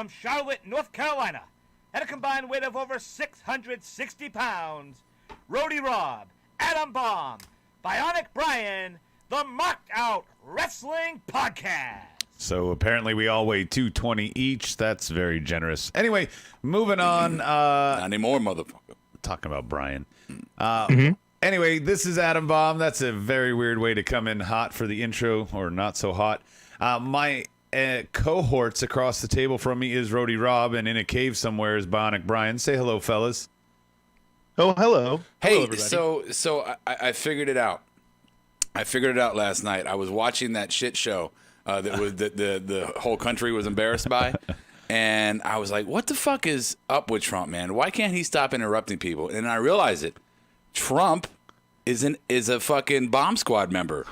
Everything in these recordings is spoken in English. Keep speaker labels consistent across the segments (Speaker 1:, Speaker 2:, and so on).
Speaker 1: from Charlotte, North Carolina, at a combined weight of over 660 pounds, Rody Rob, Adam Bomb, Bionic Brian, the Marked Out Wrestling Podcast.
Speaker 2: So apparently we all weigh 220 each. That's very generous. Anyway, moving on.
Speaker 3: Not anymore, motherfucker.
Speaker 2: Talking about Brian. Anyway, this is Adam Bomb. That's a very weird way to come in hot for the intro, or not so hot. My cohorts across the table from me is Rody Rob, and in a cave somewhere is Bionic Brian. Say hello, fellas.
Speaker 4: Oh, hello.
Speaker 3: Hey,
Speaker 4: hello, everybody.
Speaker 3: so I figured it out. I figured it out last night. I was watching that shit show that was the whole country was embarrassed by, and I was like, "What the fuck is up with Trump, man? Why can't he stop interrupting people?" And I realized it. Trump is a fucking bomb squad member.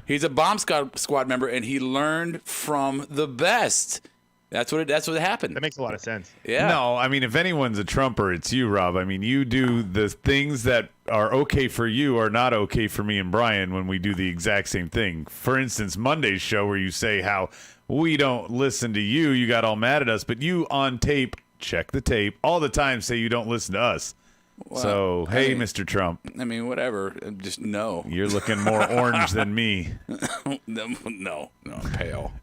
Speaker 3: He's a bomb squad member, and he learned from the best. That's what happened.
Speaker 4: That makes a lot of sense.
Speaker 3: Yeah.
Speaker 2: No, I mean, if anyone's a Trumper, it's you, Rob. I mean, you do the things that are okay for you are not okay for me and Brian when we do the exact same thing. For instance, Monday's show where you say how we don't listen to you, you got all mad at us, but you on tape, check the tape, all the time say you don't listen to us.
Speaker 3: Well,
Speaker 2: So, hey, Mr.
Speaker 3: Mr.
Speaker 2: Trump.
Speaker 3: I mean, whatever. Just no.
Speaker 2: You're looking more orange than me.
Speaker 3: No, I'm pale.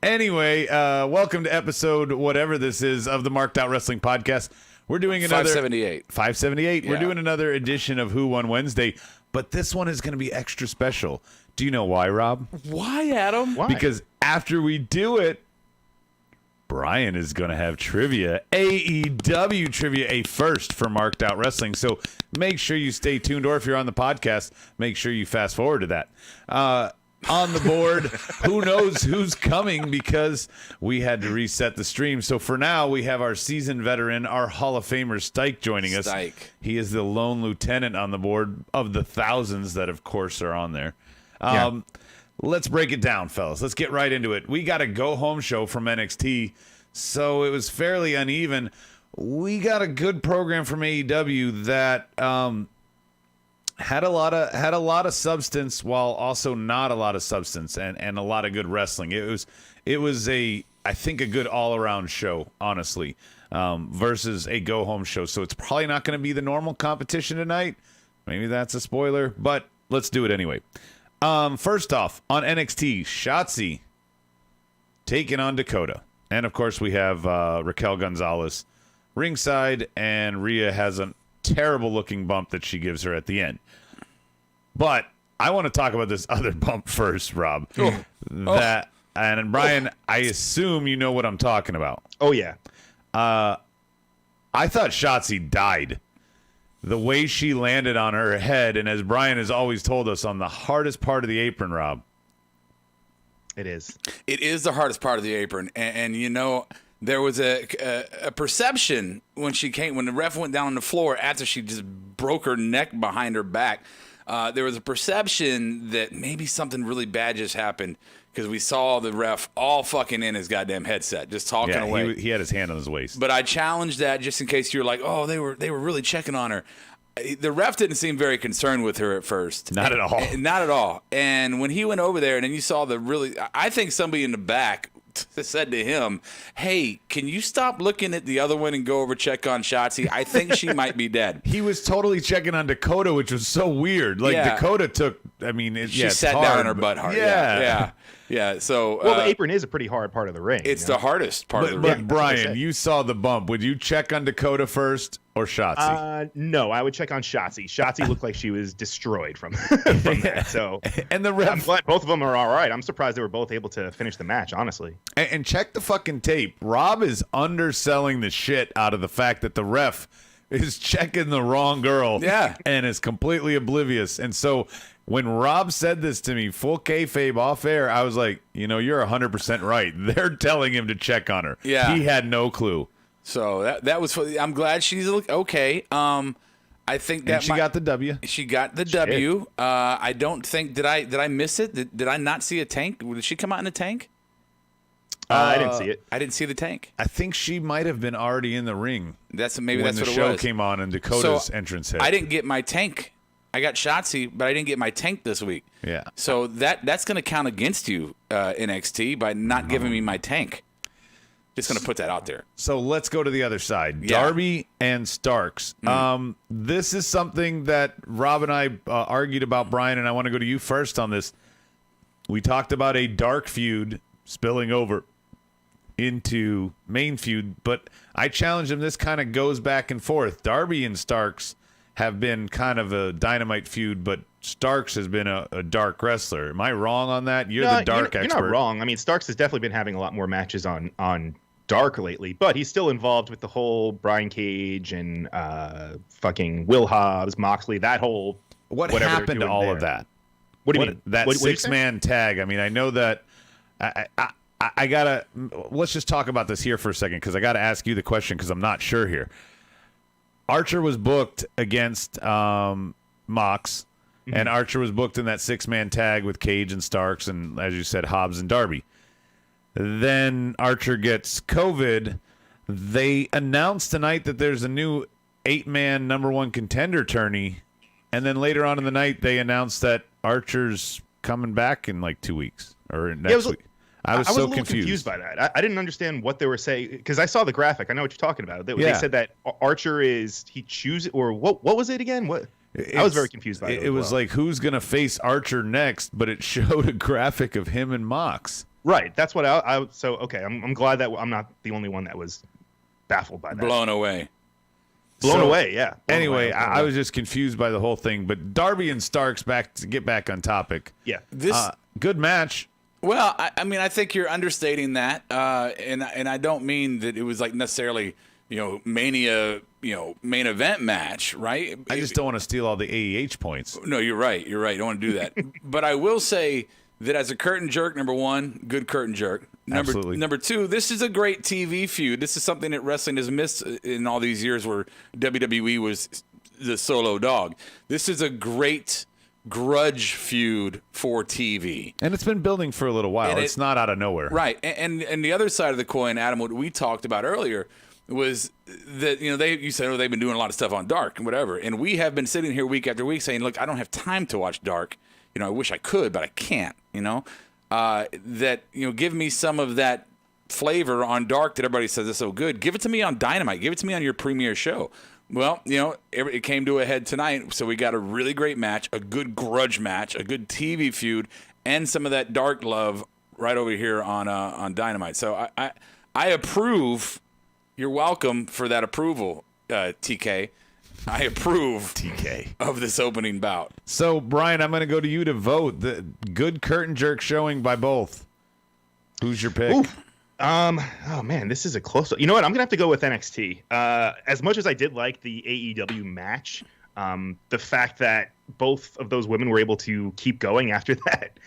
Speaker 2: Anyway, welcome to episode whatever this is of the Marked Out Wrestling Podcast. We're doing another
Speaker 3: 578.
Speaker 2: 578.
Speaker 3: Yeah.
Speaker 2: We're doing another edition of Who Won Wednesday, but this one is going to be extra special. Do you know why, Rob?
Speaker 3: Why, Adam?
Speaker 4: Why?
Speaker 2: Because after we do it, Brian is going to have trivia, AEW trivia, a first for Marked Out Wrestling. So make sure you stay tuned, or if you're on the podcast, make sure you fast forward to that. On the board, who knows who's coming, because we had to reset the stream. So for now, we have our seasoned veteran, our Hall of Famer, Stike, joining us.
Speaker 3: Stike.
Speaker 2: He is the lone lieutenant on the board of the thousands that, of course, are on there.
Speaker 4: Yeah.
Speaker 2: Let's break it down, fellas. Let's get right into it. We got a go-home show from NXT, so it was fairly uneven. We got a good program from AEW that had a lot of substance, while also not a lot of substance, and a lot of good wrestling. It was I think a good all-around show, honestly, versus a go-home show. So it's probably not going to be the normal competition tonight. Maybe that's a spoiler, but let's do it anyway. First off, on NXT, Shotzi taking on Dakota. And, of course, we have Raquel Gonzalez ringside, and Rhea has a terrible-looking bump that she gives her at the end. But I want to talk about this other bump first, Rob. And, Brian, I assume you know what I'm talking about.
Speaker 4: Oh, yeah.
Speaker 2: I thought Shotzi died. The way she landed on her head, and as Brian has always told us, on the hardest part of the apron, Rob.
Speaker 4: It is.
Speaker 3: It is the hardest part of the apron, and you know, there was a perception when the ref went down on the floor after she just broke her neck behind her back. There was a perception that maybe something really bad just happened, because we saw the ref all fucking in his goddamn headset, just talking away.
Speaker 2: He had his hand on his waist.
Speaker 3: But I challenged that just in case you're like, oh, they were really checking on her. The ref didn't seem very concerned with her at first.
Speaker 2: Not at all.
Speaker 3: Not at all. And when he went over there, and then you saw I think somebody in the back said to him, hey, can you stop looking at the other one and go over check on Shotzi? I think she might be dead.
Speaker 2: He was totally checking on Dakota, which was so weird. Like,
Speaker 3: Yeah.
Speaker 2: Dakota took,
Speaker 3: She sat
Speaker 2: hard,
Speaker 3: down on her
Speaker 2: but-
Speaker 3: butt hard.
Speaker 2: Yeah.
Speaker 3: Yeah. So
Speaker 4: Well, the apron is a pretty hard part of the ring.
Speaker 3: it's
Speaker 4: you know?
Speaker 3: the hardest part of the
Speaker 2: But
Speaker 3: ring.
Speaker 4: what I
Speaker 2: Brian,
Speaker 4: said.
Speaker 2: you saw the bump. Would you check on Dakota first or Shotzi?
Speaker 4: No, I would check on Shotzi. Shotzi looked like she was destroyed from that. So
Speaker 2: And the
Speaker 4: I'm
Speaker 2: ref,
Speaker 4: glad both of them are all right. I'm surprised they were both able to finish the match, honestly.
Speaker 2: and check the fucking tape. Rob is underselling the shit out of the fact that the ref is checking the wrong girl.
Speaker 3: Yeah.
Speaker 2: And is completely oblivious. And so when Rob said this to me, full kayfabe off air, I was like, you're 100% right. They're telling him to check on her.
Speaker 3: Yeah.
Speaker 2: He had no clue.
Speaker 3: So that was. I'm glad she's okay. I think that
Speaker 2: And she got the W.
Speaker 3: She got the W. I don't think did I miss it? Did I not see a tank? Did she come out in a tank?
Speaker 4: I didn't see it.
Speaker 3: I didn't see the tank.
Speaker 2: I think she might have been already in the ring
Speaker 3: That's
Speaker 2: when
Speaker 3: that's
Speaker 2: the
Speaker 3: what
Speaker 2: show
Speaker 3: it was.
Speaker 2: came on and Dakota's
Speaker 3: So,
Speaker 2: entrance hit.
Speaker 3: I didn't get my tank. I got Shotzi, but I didn't get my tank this week.
Speaker 2: Yeah.
Speaker 3: So that's going to count against you, NXT, by not giving me my tank. Just going to put that out there.
Speaker 2: So let's go to the other side.
Speaker 3: Yeah.
Speaker 2: Darby and Starks. This is something that Rob and I argued about, Brian, and I want to go to you first on this. We talked about a dark feud spilling over into main feud, but I challenged him. This kind of goes back and forth. Darby and Starks have been kind of a Dynamite feud, but Starks has been a dark wrestler. Am I wrong on that? You're the dark expert.
Speaker 4: You're not wrong. I mean, Starks has definitely been having a lot more matches on Dark lately, but he's still involved with the whole Brian Cage and fucking Will Hobbs, Moxley, that whole
Speaker 2: What
Speaker 4: whatever they're
Speaker 2: happened to
Speaker 4: doing
Speaker 2: all
Speaker 4: there.
Speaker 2: of that?
Speaker 4: What do you mean?
Speaker 2: That
Speaker 4: What do you
Speaker 2: six-man tag. I mean, I know that I gotta. Let's just talk about this here for a second because I gotta ask you the question because I'm not sure here. Archer was booked against Mox, and Archer was booked in that six-man tag with Cage and Starks, and as you said, Hobbs and Darby. Then Archer gets COVID. They announced tonight that there's a new 8-man number 1 contender tourney, and then later on in the night they announced that Archer's coming back in like 2 weeks or next week. I was
Speaker 4: a
Speaker 2: so
Speaker 4: little confused by that. I didn't understand what they were saying because I saw the graphic. I know what you're talking about. They said that Archer he chooses, or what was it again? I was very confused by it.
Speaker 2: It was like who's gonna face Archer next, but it showed a graphic of him and Mox.
Speaker 4: Right. That's what so okay. I'm glad that I'm not the only one that was baffled by that.
Speaker 3: Blown away.
Speaker 4: Blown away. Yeah.
Speaker 2: Anyway, I was just confused by the whole thing. But Darby and Starks, to get back on topic.
Speaker 4: Yeah.
Speaker 3: This
Speaker 2: Good match.
Speaker 3: Well, I mean, I think you're understating that, and I don't mean that it was like necessarily, Mania, main event match, right?
Speaker 2: I just don't want to steal all the AEH points.
Speaker 3: No, you're right. You're right. You don't want to do that. But I will say that as a curtain jerk, number one, good curtain jerk.
Speaker 2: Absolutely.
Speaker 3: Number two, this is a great TV feud. This is something that wrestling has missed in all these years where WWE was the solo dog. This is a great grudge feud for TV.
Speaker 2: And it's been building for a little while. It's not out of nowhere.
Speaker 3: Right. And the other side of the coin, Adam, what we talked about earlier was that, you said, they've been doing a lot of stuff on Dark and whatever. And we have been sitting here week after week saying, look, I don't have time to watch Dark. I wish I could, but I can't, give me some of that flavor on Dark that everybody says is so good. Give it to me on Dynamite. Give it to me on your premiere show. Well, it came to a head tonight, so we got a really great match, a good grudge match, a good TV feud, and some of that Dark love right over here on Dynamite. So I approve. You're welcome for that approval, TK. I approve
Speaker 2: TK
Speaker 3: of this opening bout.
Speaker 2: So, Brian, I'm going to go to you to vote. The good curtain jerk showing by both. Who's your pick?
Speaker 4: Oof. Oh man, this is a close. You know what? I'm gonna have to go with NXT. As much as I did like the AEW match, the fact that both of those women were able to keep going after that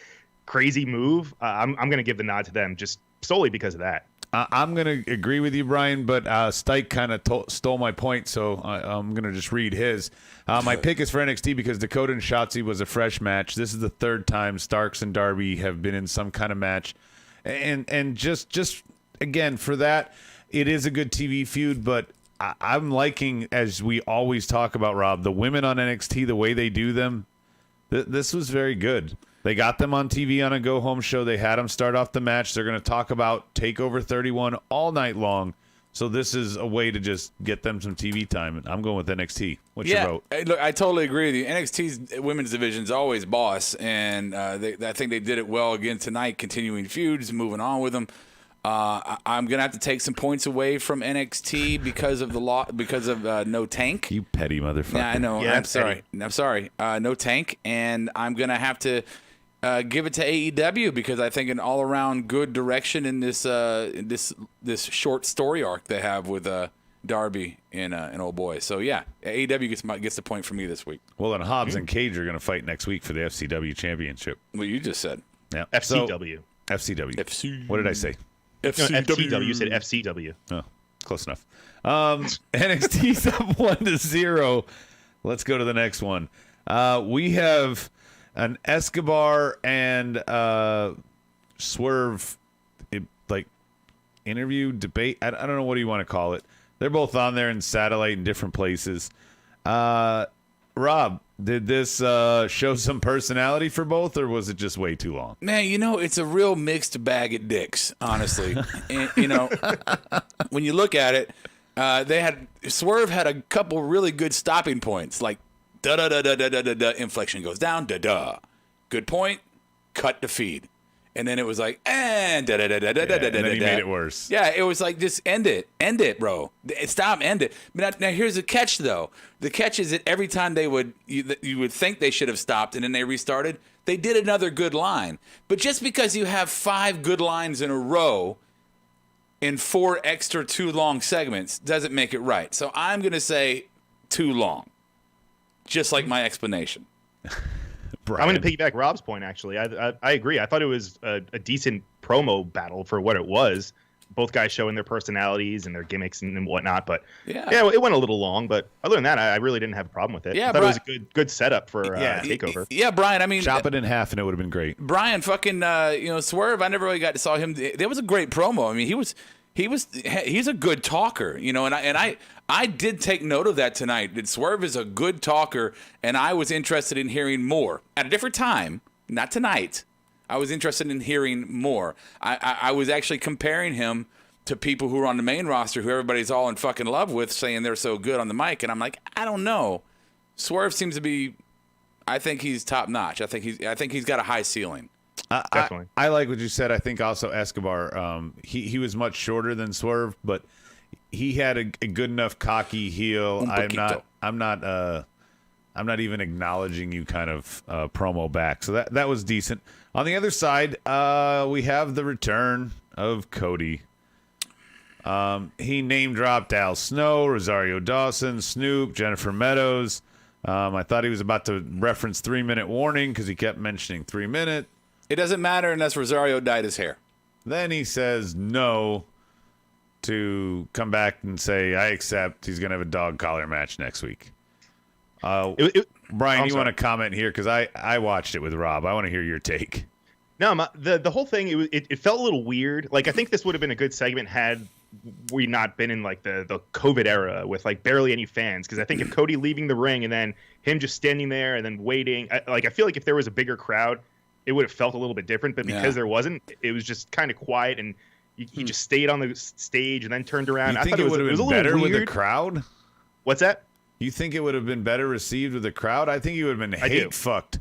Speaker 4: crazy move, I'm gonna give the nod to them just solely because of that.
Speaker 2: I'm going to agree with you, Brian, but Stike kind of stole my point, so I'm going to just read his. My pick is for NXT because Dakota and Shotzi was a fresh match. This is the third time Starks and Darby have been in some kind of match. And just again, for that, it is a good TV feud, but I'm liking, as we always talk about, Rob, the women on NXT, the way they do them. This was very good. They got them on TV on a go-home show. They had them start off the match. They're going to talk about TakeOver 31 all night long. So this is a way to just get them some TV time. And I'm going with NXT. What's your vote?
Speaker 3: Look, I totally agree with you. NXT's women's division is always boss, and I think they did it well again tonight, continuing feuds, moving on with them. I'm gonna have to take some points away from NXT because of no Tank.
Speaker 2: You petty motherfucker.
Speaker 3: Yeah, I know.
Speaker 4: Yeah,
Speaker 3: I'm sorry. No Tank, and I'm gonna have to give it to AEW because I think an all-around good direction in this short story arc they have with Darby and Old Boy. So yeah, AEW gets the point for me this week.
Speaker 2: Well, then Hobbs and Cage are going to fight next week for the FCW championship.
Speaker 3: What you just said.
Speaker 2: Yeah.
Speaker 4: FCW.
Speaker 2: FCW.
Speaker 3: FC.
Speaker 2: What did I say?
Speaker 4: No, FCW. You said FCW.
Speaker 2: Oh, close enough. NXT's up 1-0. Let's go to the next one. We have an Escobar and Swerve interview, debate. I don't know what do you want to call it. They're both on there in satellite in different places. Rob, did this show some personality for both, or was it just way too long?
Speaker 3: Man, it's a real mixed bag of dicks, honestly. And, when you look at it, Swerve had a couple really good stopping points, like da da da da da da da. Inflection goes down, da da. Good point. Cut to feed. And then it was like, and da da da da da da da.
Speaker 2: And then he made it worse.
Speaker 3: Yeah, it was like, just end it, bro. Stop, end it. But now here's the catch, though. The catch is that every time you would think they should have stopped, and then they restarted, they did another good line. But just because you have 5 good lines in a row in 4 extra too long segments doesn't make it right. So I'm gonna say too long, just like my explanation.
Speaker 4: I'm going to piggyback Rob's point, actually. I agree. I thought it was a decent promo battle for what it was. Both guys showing their personalities and their gimmicks and whatnot. But yeah, it went a little long. But other than that, I really didn't have a problem with it. I thought it was a good setup for TakeOver.
Speaker 3: Yeah, Brian, I mean...
Speaker 2: Chop it in half and it would have been great.
Speaker 3: Brian, fucking, Swerve, I never really saw him... That was a great promo. I mean, he's a good talker, and I did take note of that tonight. That Swerve is a good talker, and I was interested in hearing more at a different time, not tonight. I was interested in hearing more. I was actually comparing him to people who are on the main roster, who everybody's all in fucking love with, saying they're so good on the mic, and I'm like, I don't know. Swerve seems to be. I think he's top notch. I think he's got a high ceiling.
Speaker 4: Definitely.
Speaker 2: I like what you said. I think also Escobar, he was much shorter than Swerve, but he had a good enough cocky heel. I'm not even acknowledging you kind of promo back. So that was decent. On the other side, we have the return of Cody. He name dropped Al Snow, Rosario Dawson, Snoop, Jennifer Meadows. I thought he was about to reference 3-minute warning because he kept mentioning 3 minute.
Speaker 3: It doesn't matter unless Rosario dyed his hair.
Speaker 2: Then he says no to come back and say, I accept. He's going to have a dog collar match next week. Brian, you want to comment here? Because I watched it with Rob. I want to hear your take.
Speaker 4: No, the whole thing, it felt a little weird. Like, I think this would have been a good segment had we not been in, like, the COVID era with, like, barely any fans. Because I think if Cody leaving the ring and then him just standing there and then waiting, I feel like if there was a bigger crowd, it would have felt a little bit different, but because there wasn't, it was just kind of quiet, and he just stayed on the stage and then turned around.
Speaker 2: You think it would have been better with the crowd?
Speaker 4: What's that?
Speaker 2: You think it would have been better received with the crowd? I think he would have been hate-fucked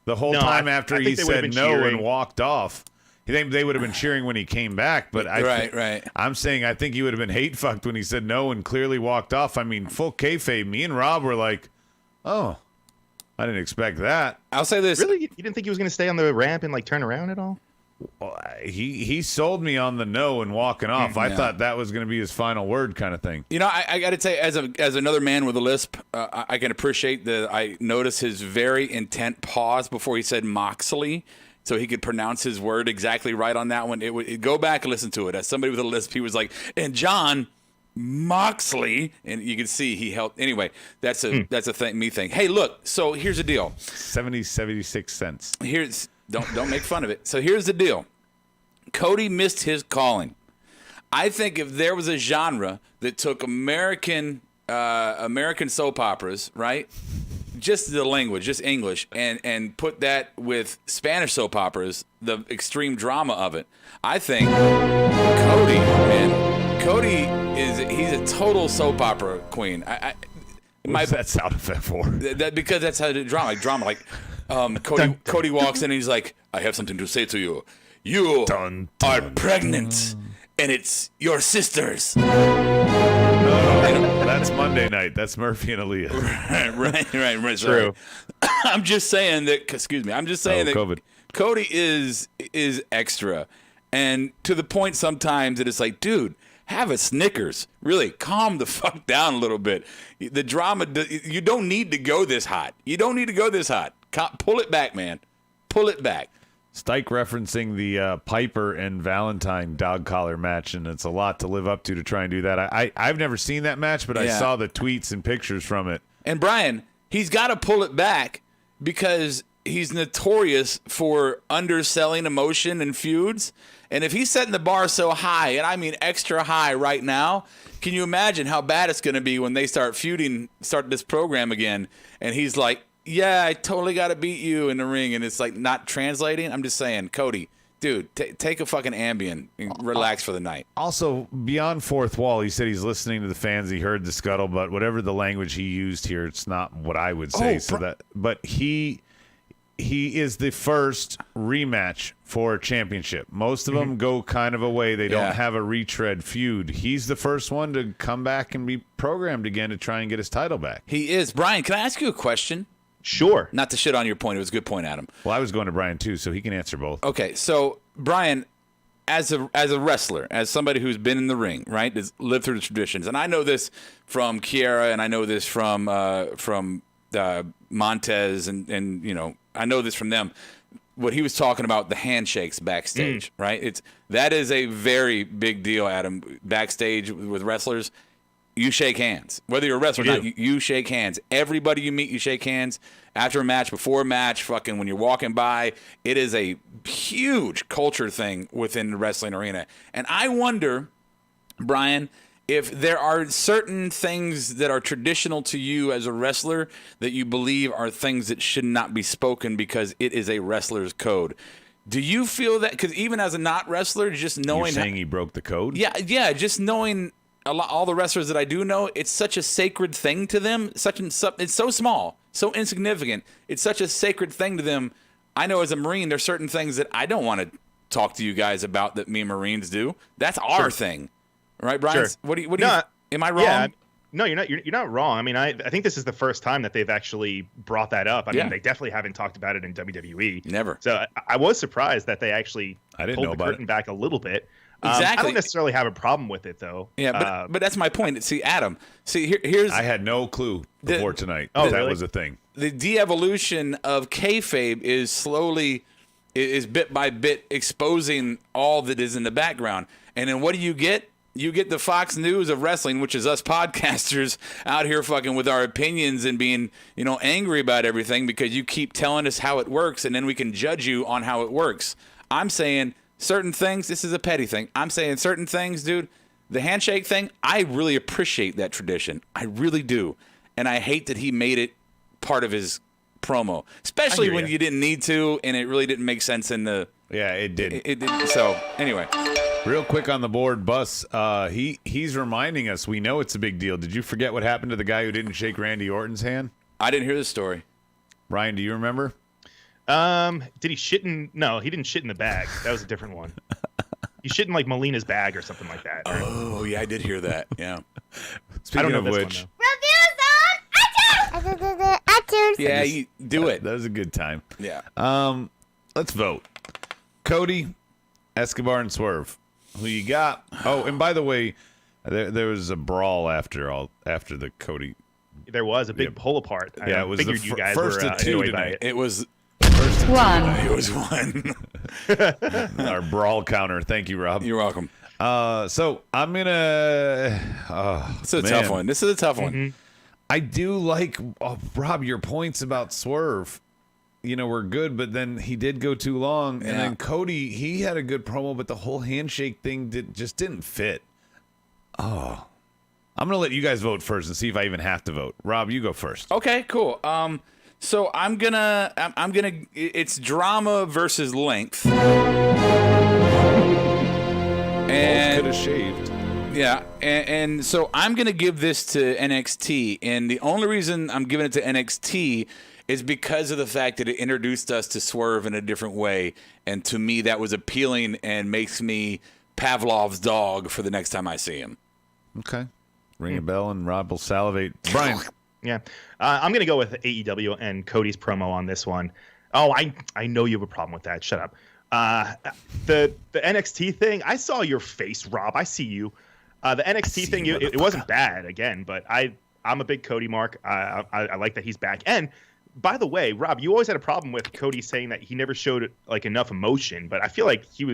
Speaker 2: the whole time after he said no and walked off. You think they would have been cheering when he came back, but I'm saying I think he would have been hate-fucked when he said no and clearly walked off. I mean, full kayfabe, me and Rob were like, oh, I didn't expect that.
Speaker 3: I'll say this.
Speaker 4: Really? You didn't think he was going to stay on the ramp and, like, turn around at all?
Speaker 2: Well, he sold me on the no and walking off. I thought that was going to be his final word kind of thing.
Speaker 3: I got to say, as another man with a lisp, I can appreciate that. I noticed his very intent pause before he said Moxley, so he could pronounce his word exactly right on that one. Go back and listen to it. As somebody with a lisp, he was like, and John Moxley, and you can see he helped. Anyway, that's a me thing. Hey, look. So here's the deal.
Speaker 2: 76 cents.
Speaker 3: Don't make fun of it. So here's the deal. Cody missed his calling. I think if there was a genre that took American soap operas, right? Just the language, just English, and put that with Spanish soap operas, the extreme drama of it. I think Cody he's a total soap opera queen.
Speaker 2: What's that sound effect for?
Speaker 3: Because that's how the drama. Like Cody walks in and he's like, I have something to say to you. You are pregnant, and it's your sister's.
Speaker 2: No, that's Monday night. That's Murphy and Aaliyah.
Speaker 3: Right.
Speaker 4: True.
Speaker 3: I'm just saying that. Excuse me. I'm just saying that
Speaker 2: COVID.
Speaker 3: Cody is extra, and to the point sometimes that it's like, dude, have a Snickers. Really, calm the fuck down a little bit. The drama. You don't need to go this hot. Pull it back, man. Pull it back.
Speaker 2: Stike referencing the Piper and Valentine dog collar match, and it's a lot to live up to try and do that. I've never seen that match, but I saw the tweets and pictures from it.
Speaker 3: And Brian, he's got to pull it back because he's notorious for underselling emotion and feuds. And if he's setting the bar so high, and I mean extra high right now, can you imagine how bad it's going to be when they start this program again, and he's like, yeah, I totally got to beat you in the ring, and it's like not translating? I'm just saying, Cody, dude, take a fucking Ambien and relax for the night.
Speaker 2: Also, beyond fourth wall, he said he's listening to the fans. He heard the scuttlebutt, whatever the language he used here. It's not what I would say. But he is the first rematch for a championship. Most of them go kind of away. They don't have a retread feud. He's the first one to come back and be programmed again to try and get his title back.
Speaker 3: He is. Brian, can I ask you a question?
Speaker 4: Sure.
Speaker 3: Not to shit on your point. It was a good point, Adam.
Speaker 2: Well, I was going to Brian too, so he can answer both.
Speaker 3: Okay, so Brian, as a wrestler, as somebody who's been in the ring, right, has lived through the traditions, and I know this from Kiera, and I know this from Montez, and you know, I know this from them. What he was talking about, the handshakes backstage, right? That is a very big deal, Adam. Backstage with wrestlers, you shake hands. Whether you're a wrestler or not, you shake hands. Everybody you meet, you shake hands. After a match, before a match, fucking when you're walking by. It is a huge culture thing within the wrestling arena. And I wonder, Brian, if there are certain things that are traditional to you as a wrestler that you believe are things that should not be spoken because it is a wrestler's code. Do you feel that? Because even as a not wrestler, just knowing...
Speaker 2: You're saying he broke the code?
Speaker 3: Yeah, just knowing all the wrestlers that I do know, it's such a sacred thing to them. It's so small, so insignificant. It's such a sacred thing to them. I know as a Marine, there's certain things that I don't want to talk to you guys about that me Marines do. That's our thing. Right, Brian?
Speaker 4: Sure.
Speaker 3: What do you am I wrong?
Speaker 4: Yeah, no, you're not. You're not wrong. I mean, I think this is the first time that they've actually brought that up. I mean, they definitely haven't talked about it in WWE.
Speaker 3: Never.
Speaker 4: So I was surprised that they actually
Speaker 2: pulled
Speaker 4: the curtain back a little bit.
Speaker 3: Exactly.
Speaker 4: I don't necessarily have a problem with it, though.
Speaker 3: Yeah, but that's my point. See, Adam. Here's.
Speaker 2: I had no clue before tonight that was a thing.
Speaker 3: The de-evolution of kayfabe is slowly, is bit by bit exposing all that is in the background. And then what do you get? You get the Fox News of wrestling, which is us podcasters out here fucking with our opinions and being, angry about everything because you keep telling us how it works, and then we can judge you on how it works. I'm saying certain things, this is a petty thing. I'm saying certain things, dude, the handshake thing, I really appreciate that tradition. I really do. And I hate that he made it part of his promo, especially when you didn't need to, and it really didn't make sense in the...
Speaker 2: Yeah, it didn't.
Speaker 3: It didn't. So, anyway...
Speaker 2: Real quick on the board, Bus, he's reminding us, we know it's a big deal. Did you forget what happened to the guy who didn't shake Randy Orton's hand?
Speaker 3: I didn't hear the story.
Speaker 2: Ryan, do you remember?
Speaker 4: Did he shit in... No, he didn't shit in the bag. That was a different one. He shit in, like, Melina's bag or something like that. Right?
Speaker 3: Oh, yeah, I did hear that. Yeah.
Speaker 2: Speaking of which...
Speaker 3: Yeah, you do it.
Speaker 2: That was a good time.
Speaker 3: Yeah.
Speaker 2: Let's vote. Cody, Escobar, and Swerve. Who you got? Oh, and by the way, there was a brawl after the Cody.
Speaker 4: There was a big pull apart.
Speaker 2: Yeah, it was
Speaker 4: figured
Speaker 2: the
Speaker 4: you guys
Speaker 2: first
Speaker 4: were
Speaker 2: of two
Speaker 4: annoyed by
Speaker 2: tonight.
Speaker 3: It was
Speaker 2: First of
Speaker 5: One.
Speaker 2: two tonight.
Speaker 3: It was one.
Speaker 2: Our brawl counter. Thank you, Rob.
Speaker 3: You're welcome.
Speaker 2: So I'm gonna.
Speaker 3: This is a tough one. This is a tough one.
Speaker 2: I do like Rob. Your points about Swerve, were good, but then he did go too long.
Speaker 3: Yeah.
Speaker 2: And then Cody, he had a good promo, but the whole handshake thing just didn't fit. Oh, I'm gonna let you guys vote first and see if I even have to vote. Rob, you go first.
Speaker 3: Okay, cool. So I'm gonna. It's drama versus length. And
Speaker 2: could have shaved.
Speaker 3: Yeah, and so I'm going to give this to NXT, and the only reason I'm giving it to NXT is because of the fact that it introduced us to Swerve in a different way, and to me that was appealing and makes me Pavlov's dog for the next time I see him.
Speaker 2: Okay. Ring a bell and Rob will salivate. Brian.
Speaker 4: Yeah. I'm going to go with AEW and Cody's promo on this one. Oh, I know you have a problem with that. Shut up. The NXT thing, I saw your face, Rob. I see you. The NXT thing, it wasn't bad, again, but I'm a big Cody mark. I like that he's back. And by the way, Rob, you always had a problem with Cody saying that he never showed like enough emotion, but I feel like he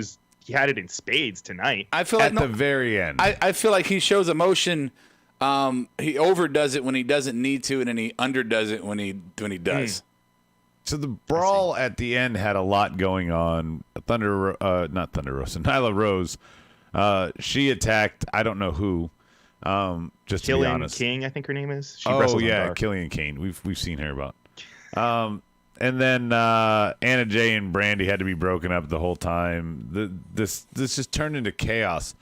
Speaker 4: had it in spades tonight.
Speaker 3: I feel
Speaker 2: At the very end.
Speaker 3: I feel like he shows emotion. He overdoes it when he doesn't need to, and then he underdoes it when he does.
Speaker 2: So the brawl at the end had a lot going on. Not Thunder Rosa, Nyla Rose. She attacked, I don't know who. Just to be
Speaker 4: Killian
Speaker 2: honest.
Speaker 4: King, I think her name is. She
Speaker 2: Oh
Speaker 4: wrestles on
Speaker 2: yeah,
Speaker 4: Dark.
Speaker 2: Killian Kane. We've seen her about. And then Anna Jay and Brandy had to be broken up the whole time. This just turned into chaos.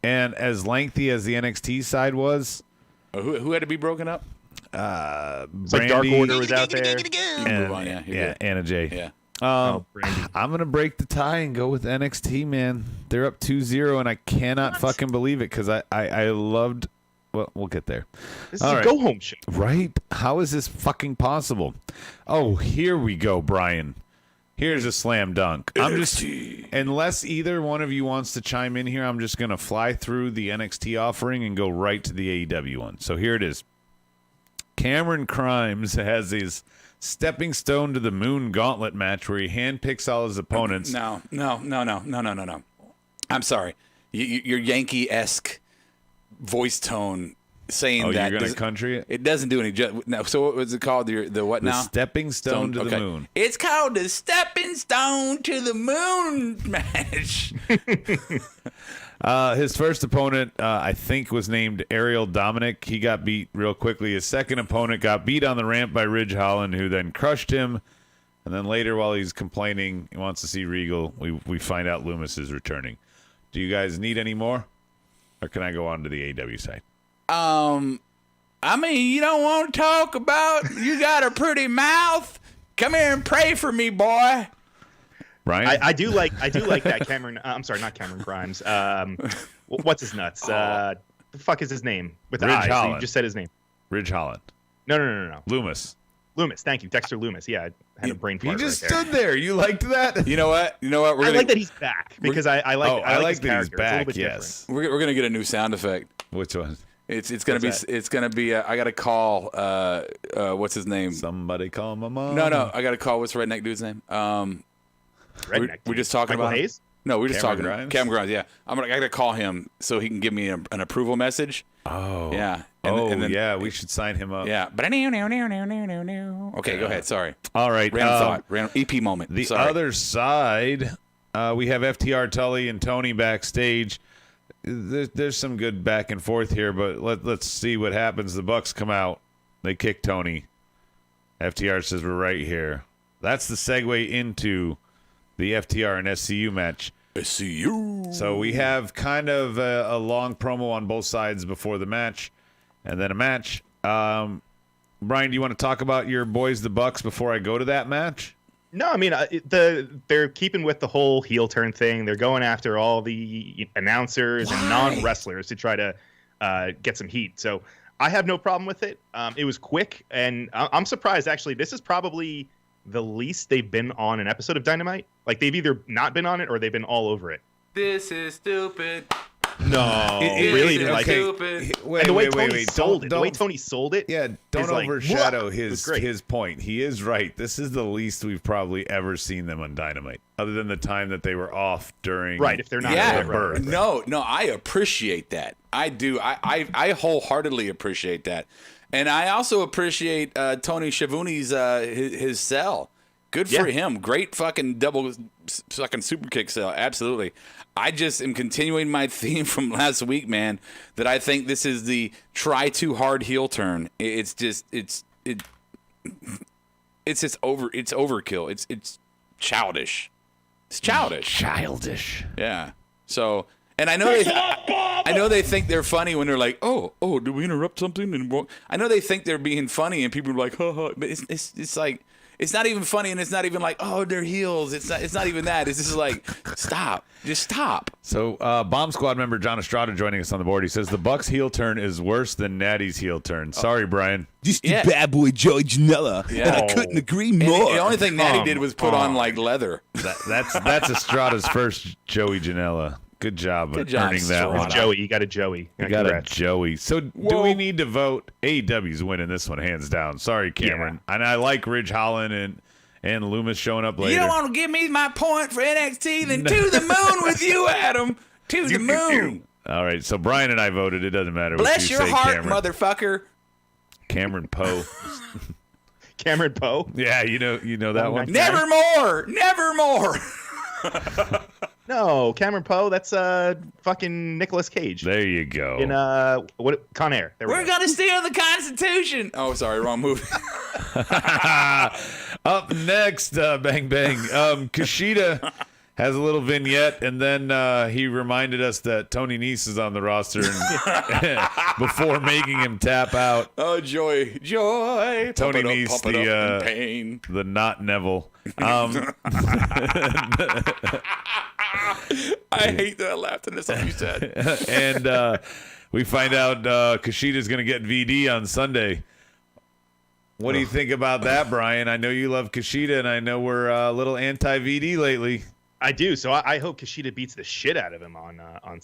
Speaker 2: And as lengthy as the NXT side was,
Speaker 3: Who had to be broken up?
Speaker 4: It's like Dark
Speaker 2: Brandy
Speaker 4: Order was out there.
Speaker 2: and,
Speaker 3: Yeah,
Speaker 2: Anna Jay.
Speaker 3: Yeah.
Speaker 4: Brandy.
Speaker 2: I'm going to break the tie and go with NXT, man. They're up 2-0, and I cannot fucking believe it because I loved... Well, we'll get there.
Speaker 4: This
Speaker 2: All
Speaker 4: is
Speaker 2: right.
Speaker 4: a go-home show.
Speaker 2: Right? How is this fucking possible? Oh, here we go, Brian. Here's a slam dunk. I'm just... Unless either one of you wants to chime in here, I'm just going to fly through the NXT offering and go right to the AEW one. So here it is. Cameron Crimes has his stepping stone to the moon gauntlet match where he handpicks all his opponents.
Speaker 3: No. I'm sorry. Your Yankee-esque voice tone saying
Speaker 2: Oh,
Speaker 3: that.
Speaker 2: you're going to country it?
Speaker 3: It doesn't do any justice. No, so what was it called? The what
Speaker 2: The
Speaker 3: now?
Speaker 2: stepping stone to the moon.
Speaker 3: It's called the Stepping Stone to the Moon match.
Speaker 2: His first opponent, I think, was named Ariel Dominic. He got beat real quickly. His second opponent got beat on the ramp by Ridge Holland, who then crushed him. And then later, while he's complaining, he wants to see Regal, we find out Loomis is returning. Do you guys need any more? Or can I go on to the AEW side?
Speaker 3: I mean, you don't want to talk about, you got a pretty mouth. Come here and pray for me, boy.
Speaker 2: Brian?
Speaker 4: I do like that Cameron. I'm sorry, not Cameron Grimes. What's his nuts? The fuck is his name? With the
Speaker 2: Ridge
Speaker 4: eyes.
Speaker 2: Holland.
Speaker 4: You just said his name.
Speaker 2: Ridge Holland.
Speaker 4: No.
Speaker 2: Loomis.
Speaker 4: Loomis. Thank you, Dexter Loomis. Yeah, I had a brain
Speaker 2: He
Speaker 4: fart.
Speaker 2: just
Speaker 4: right there.
Speaker 2: stood there. You liked that?
Speaker 3: You know what?
Speaker 4: I like that he's back because I like his
Speaker 2: that he's
Speaker 4: character. It's a little
Speaker 2: back,
Speaker 4: bit
Speaker 2: yes.
Speaker 3: We're gonna get a new sound effect.
Speaker 2: Which one?
Speaker 3: It's gonna
Speaker 4: What's
Speaker 3: be I gotta call what's his name?
Speaker 2: Somebody call my mom.
Speaker 3: No, I gotta call what's the redneck dude's name?
Speaker 4: Redneck.
Speaker 3: We're just talking
Speaker 4: Michael
Speaker 3: about
Speaker 4: Hayes.
Speaker 3: No, we're just
Speaker 2: Cameron
Speaker 3: talking
Speaker 2: Grimes?
Speaker 3: Cameron Grimes. Yeah, I gotta call him so he can give me an approval message.
Speaker 2: Oh.
Speaker 3: Yeah.
Speaker 2: Yeah, we should sign him up.
Speaker 3: Yeah, but okay, go ahead. Sorry,
Speaker 2: All right.
Speaker 3: random thought, random EP moment.
Speaker 2: The
Speaker 3: Sorry.
Speaker 2: other side, we have FTR Tully and Tony backstage. There's some good back and forth here, but let's see what happens. The Bucks come out. They kick Tony. FTR says, we're right here. That's the segue into the FTR and SCU match.
Speaker 3: SCU.
Speaker 2: So we have kind of a long promo on both sides before the match, and then a match. Brian, do you want to talk about your boys, the Bucks, before I go to that match?
Speaker 4: No, I mean they're keeping with the whole heel turn thing. They're going after all the announcers and non-wrestlers to try to get some heat. So I have no problem with it. It was quick, and I'm surprised actually. This is probably the least they've been on an episode of Dynamite. Like they've either not been on it or they've been all over it.
Speaker 3: This is stupid.
Speaker 2: No,
Speaker 4: really didn't like it.
Speaker 3: Stupid.
Speaker 2: Wait,
Speaker 4: And the way
Speaker 2: wait,
Speaker 4: Tony
Speaker 2: wait.
Speaker 4: sold it. The way
Speaker 2: Don't-
Speaker 4: Tony sold it.
Speaker 2: Yeah, don't
Speaker 4: is like,
Speaker 2: overshadow
Speaker 4: "Whoa!" It was great.
Speaker 2: his point. He is right. This is the least we've probably ever seen them on Dynamite, other than the time that they were off during.
Speaker 4: Right, if they're not
Speaker 3: Yeah,
Speaker 4: right, right, right.
Speaker 3: no, I appreciate that. I do. I wholeheartedly appreciate that, and I also appreciate Tony Schiavone's his sell. Good for
Speaker 4: Yeah.
Speaker 3: him. Great fucking double fucking super kick sell. Absolutely. I just am continuing my theme from last week, man. That I think this is the try too hard heel turn. It's overkill. It's childish. It's childish.
Speaker 2: Childish.
Speaker 3: Yeah. So, and I know they think they're funny when they're like, oh, did we interrupt something? And I know they think they're being funny, and people are like, ha ha. But it's like, it's not even funny, and it's not even like, oh, they're heels. It's not even that. It's just like, stop. Just stop.
Speaker 2: So, Bomb Squad member John Estrada joining us on the board. He says the Bucks heel turn is worse than Natty's heel turn. Sorry, Brian.
Speaker 5: Just
Speaker 3: Yeah.
Speaker 5: the bad boy Joey Janela,
Speaker 3: Yeah.
Speaker 5: and I couldn't agree
Speaker 3: And
Speaker 5: more.
Speaker 3: the only thing Natty did was put on like leather.
Speaker 2: That's Estrada's first Joey Janela. Good job
Speaker 3: Good job,
Speaker 2: earning that
Speaker 3: Estrada.
Speaker 2: one.
Speaker 4: Joey, you got a Joey.
Speaker 2: You got a
Speaker 4: Congrats.
Speaker 2: Joey. So do we need to vote? AEW's winning this one hands down. Sorry, Cameron. And I like Ridge Holland and Loomis showing up later.
Speaker 3: You don't want to give me my point for NXT? Then to the moon with you, Adam. To the moon.
Speaker 2: All right, so Brian and I voted. It doesn't matter what
Speaker 3: Bless
Speaker 2: you
Speaker 3: your
Speaker 2: say,
Speaker 3: heart,
Speaker 2: Cameron.
Speaker 3: motherfucker.
Speaker 2: Cameron Poe.
Speaker 4: Cameron Poe.
Speaker 2: Yeah, you know that one.
Speaker 3: Nevermore.
Speaker 4: No, Cameron Poe. That's fucking Nicolas Cage.
Speaker 2: There you go.
Speaker 4: In Con Air. There we
Speaker 3: We're
Speaker 4: go.
Speaker 3: gonna steal the Constitution. Oh, sorry, wrong movie.
Speaker 2: Up next, bang bang. Kushida has a little vignette, and then he reminded us that Tony Nese is on the roster before making him tap out.
Speaker 3: Oh, joy.
Speaker 2: Tony Nese,
Speaker 3: in pain.
Speaker 2: the not Neville.
Speaker 3: I hate that I laughed at something you said.
Speaker 2: And we find out Kushida's going to get VD on Sunday. What do you think about that, Brian? I know you love Kushida, and I know we're a little anti-VD lately.
Speaker 4: I do. So I hope Kushida beats the shit out of him on.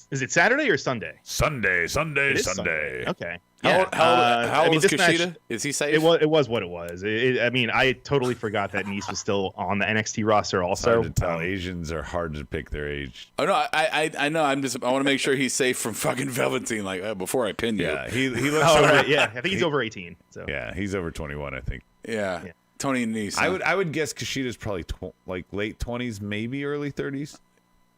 Speaker 4: Is it Saturday or Sunday?
Speaker 2: Sunday.
Speaker 4: It is Sunday. Okay.
Speaker 3: How old is
Speaker 4: this
Speaker 3: Kushida?
Speaker 4: match,
Speaker 3: Is he safe?
Speaker 4: it was what it was. I mean, I totally forgot that Nese was still on the NXT roster.
Speaker 2: It's
Speaker 4: Also,
Speaker 2: hard to tell. Asians are hard to pick their age.
Speaker 3: Oh no, I know. I want to make sure he's safe from fucking Velveteen. Like before I pin you.
Speaker 2: Yeah, he looks
Speaker 4: oh,
Speaker 2: over.
Speaker 4: right, yeah, I think he's over 18. So
Speaker 2: Yeah, he's over 21, I think.
Speaker 3: Yeah.
Speaker 4: Yeah.
Speaker 3: Tony Nese.
Speaker 2: I would guess Kushida's probably like late 20s, maybe early 30s.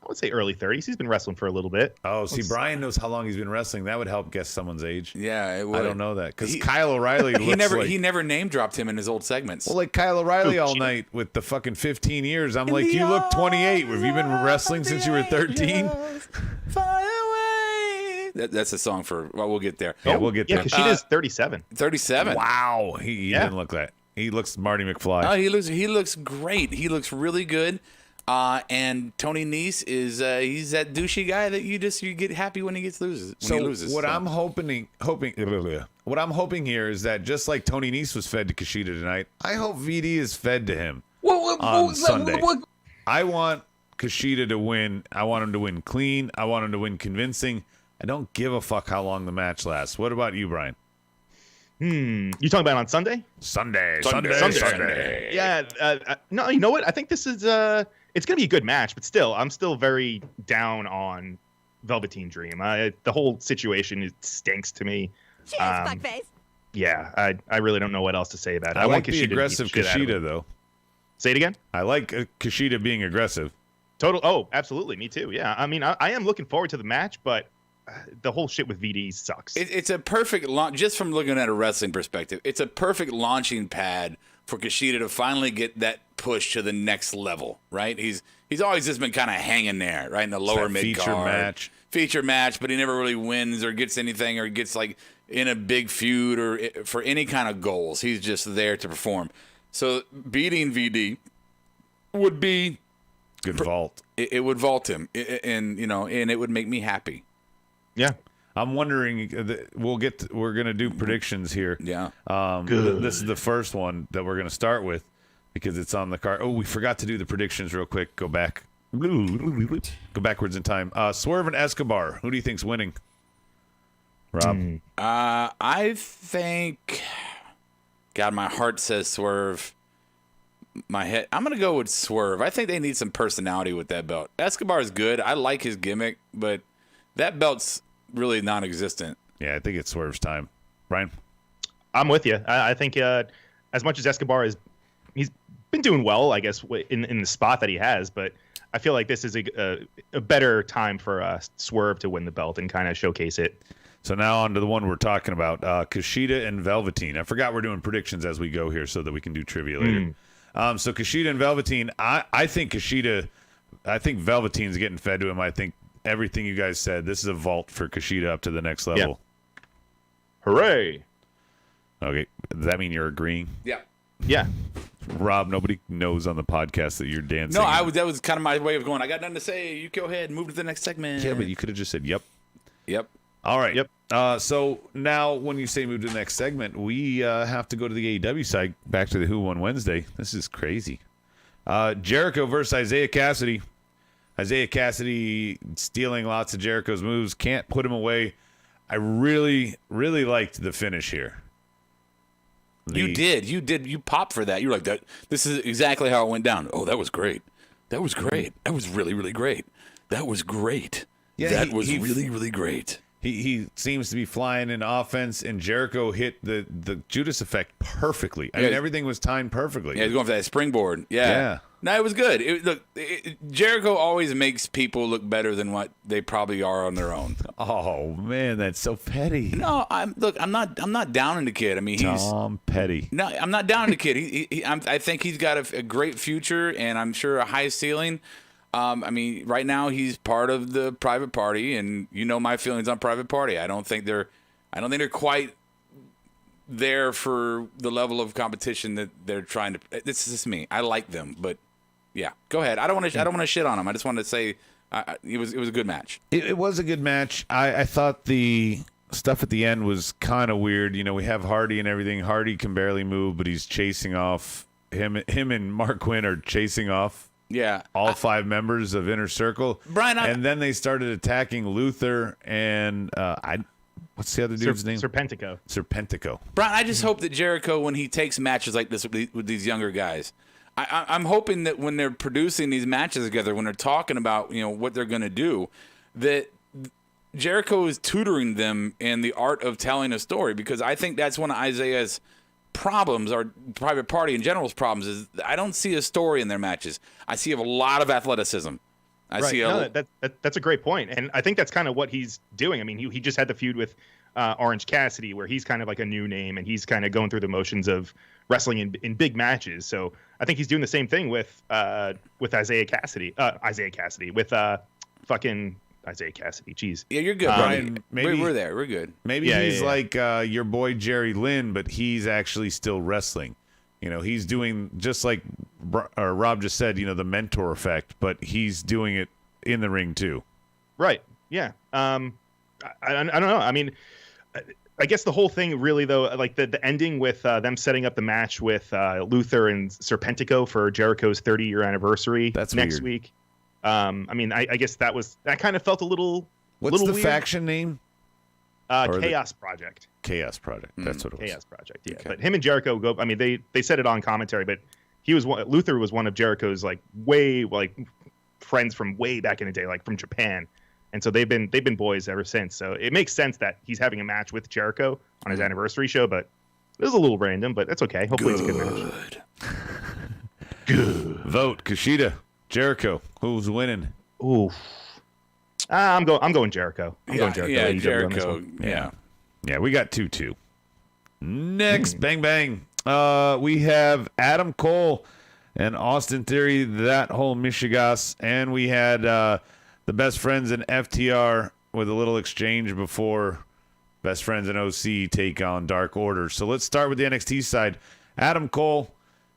Speaker 4: I would say early 30s. He's been wrestling for a little bit.
Speaker 2: Oh, see, Brian knows how long he's been wrestling. That would help guess someone's age.
Speaker 3: Yeah, it would.
Speaker 2: I don't know that because
Speaker 3: He-
Speaker 2: Kyle O'Reilly looks
Speaker 3: he never name dropped him in his old segments.
Speaker 2: well, like Kyle O'Reilly
Speaker 4: Oh,
Speaker 2: all
Speaker 4: shit.
Speaker 2: night with the fucking 15 years. I'm like, you look 28. Have you been wrestling since you were 13?
Speaker 3: Fly away. That's a song for. Well, we'll get there.
Speaker 2: Yeah, we'll get
Speaker 4: Yeah,
Speaker 2: there.
Speaker 4: Kushida's 37.
Speaker 3: 37.
Speaker 2: Wow, he
Speaker 4: Yeah.
Speaker 2: didn't look that. He looks Marty McFly.
Speaker 3: Oh, he looks great. He looks really good. And Tony Nese is he's that douchey guy that you get happy when he loses.
Speaker 2: So
Speaker 3: he loses.
Speaker 2: what I'm hoping here is that just like Tony Nese was fed to Kushida tonight, I hope VD is fed to him on Sunday. I want Kushida to win. I want him to win clean. I want him to win convincing. I don't give a fuck how long the match lasts. What about you, Brian?
Speaker 4: You talking about on Sunday?
Speaker 2: Sunday.
Speaker 4: Yeah. No, you know what? I think this is it's gonna be a good match, but still, I'm still very down on Velveteen Dream. The whole situation stinks to me.
Speaker 6: Cheers, fuckface.
Speaker 4: Yeah, I really don't know what else to say about it.
Speaker 2: I like
Speaker 4: want
Speaker 2: the
Speaker 4: Kushida to beat
Speaker 2: aggressive
Speaker 4: shit out of
Speaker 2: Kushida,
Speaker 4: him.
Speaker 2: though.
Speaker 4: Say it again.
Speaker 2: I like Kushida being aggressive.
Speaker 4: Total. Oh, absolutely. Me too. Yeah. I mean, I am looking forward to the match, but the whole shit with VD sucks.
Speaker 3: It's a perfect launch, just from looking at a wrestling perspective. It's a perfect launching pad for Kushida to finally get that push to the next level. Right? He's always just been kind of hanging there, right in the lower mid feature match, but he never really wins or gets anything or gets like in a big feud or for any kind of goals. He's just there to perform. So beating VD would be
Speaker 2: Good vault.
Speaker 3: it would vault him, and it would make me happy.
Speaker 4: Yeah.
Speaker 2: I'm wondering. We're gonna do predictions here.
Speaker 3: Yeah.
Speaker 2: This is the first one that we're gonna start with because it's on the card. Oh, we forgot to do the predictions real quick. Go back. Go backwards in time. Swerve and Escobar. Who do you think's winning? Rob.
Speaker 3: I think. God, my heart says Swerve. My head. I'm gonna go with Swerve. I think they need some personality with that belt. Escobar is good. I like his gimmick, but that belt's really non-existent.
Speaker 2: Yeah, I think it's Swerve's time. Brian.
Speaker 4: I'm with you. I think as much as Escobar he's been doing well, I guess, in the spot that he has, but I feel like this is a better time for Swerve to win the belt and kind of showcase it.
Speaker 2: So now on to the one we're talking about, Kushida and Velveteen. I forgot we're doing predictions as we go here so that we can do trivia later. So Kushida and Velveteen, I think Velveteen's getting fed to him. I think everything you guys said, this is a vault for Kushida up to the next level.
Speaker 4: Yeah. Hooray.
Speaker 2: Okay. Does that mean you're agreeing?
Speaker 3: Yeah.
Speaker 4: Yeah.
Speaker 2: Rob, nobody knows on the podcast that you're dancing.
Speaker 3: No, that was kind of my way of going. I got nothing to say. You go ahead and move to the next segment.
Speaker 2: Yeah, but you could have just said, yep.
Speaker 3: Yep.
Speaker 2: All right.
Speaker 4: Yep.
Speaker 2: So now when you say move to the next segment, we have to go to the AEW side, back to the Who Won Wednesday. This is crazy. Jericho versus Isaiah Cassidy. Isaiah Cassidy stealing lots of Jericho's moves. Can't put him away. I really, really liked the finish here.
Speaker 3: You did. You popped for that. You were like, that. This is exactly how it went down. Oh, that was great. That was great. That was really, really great. That was great.
Speaker 2: Yeah,
Speaker 3: that was really, really great.
Speaker 2: He seems to be flying in offense, and Jericho hit the Judas effect perfectly. I mean, everything was timed perfectly.
Speaker 3: Yeah, he's going for that springboard. Yeah. No, it was good. Jericho always makes people look better than what they probably are on their own.
Speaker 2: Oh man, that's so petty.
Speaker 3: No, I'm not down on the kid. I mean, he's
Speaker 2: Tom Petty.
Speaker 3: No, I'm not down on the kid. I think he's got a great future, and I'm sure a high ceiling. I mean, right now he's part of the Private Party, and you know my feelings on Private Party. I don't think they're quite there for the level of competition that they're trying to. This is just me. I like them, but yeah, go ahead. I don't want to shit on them. I just wanted to say it was a good match.
Speaker 2: It was a good match. I thought the stuff at the end was kind of weird. You know, we have Hardy and everything. Hardy can barely move, but he's chasing off him and Mark Quinn are chasing off.
Speaker 3: Yeah,
Speaker 2: all 5 members of Inner Circle,
Speaker 3: Brian,
Speaker 2: and then they started attacking Luther and what's the other dude's name? Serpentico.
Speaker 3: Brian, I just hope that Jericho, when he takes matches like this with these younger guys, I'm hoping that when they're producing these matches together, when they're talking about what they're going to do, that Jericho is tutoring them in the art of telling a story, because I think that's one of Isaiah's problems, or Private Party in general's problems, is I don't see a story in their matches. I see a lot of athleticism.
Speaker 4: That's a great point, and I think that's kind of what he's doing. I mean, he just had the feud with Orange Cassidy, where he's kind of like a new name, and he's kind of going through the motions of wrestling in big matches. So I think he's doing the same thing with Isaiah Cassidy, with fucking Isaiah Cassidy. Jeez.
Speaker 3: Yeah, you're good, Brian. Maybe we're there. We're good.
Speaker 2: Maybe he's like your boy Jerry Lynn, but he's actually still wrestling. He's doing just like Rob just said. The mentor effect, but he's doing it in the ring too.
Speaker 4: Right. Yeah. I don't know. I mean, I guess the whole thing really, though, like the ending with them setting up the match with Luther and Serpentico for Jericho's 30-year anniversary.
Speaker 2: That's
Speaker 4: next
Speaker 2: weird.
Speaker 4: week. I mean, I guess that kind of felt a little.
Speaker 2: What's the
Speaker 4: weird.
Speaker 2: Faction name?
Speaker 4: Chaos Project.
Speaker 2: Chaos Project. That's what it was.
Speaker 4: Chaos Project. Yeah, okay. But him and Jericho go. I mean, they said it on commentary, but Luther was one of Jericho's friends from way back in the day, like from Japan, and so they've been boys ever since. So it makes sense that he's having a match with Jericho on his anniversary show, but it was a little random, but that's okay. Hopefully it's a good match.
Speaker 2: Good. Vote Kushida, Jericho. Who's winning?
Speaker 4: Ooh. I'm going Jericho. I'm going Jericho.
Speaker 3: Yeah, Jericho.
Speaker 2: Yeah, we got 2-2. Next, bang bang. We have Adam Cole and Austin Theory, that whole Michigas, and we had the Best Friends and FTR with a little exchange before Best Friends and OC take on Dark Order. So let's start with the NXT side. Adam Cole,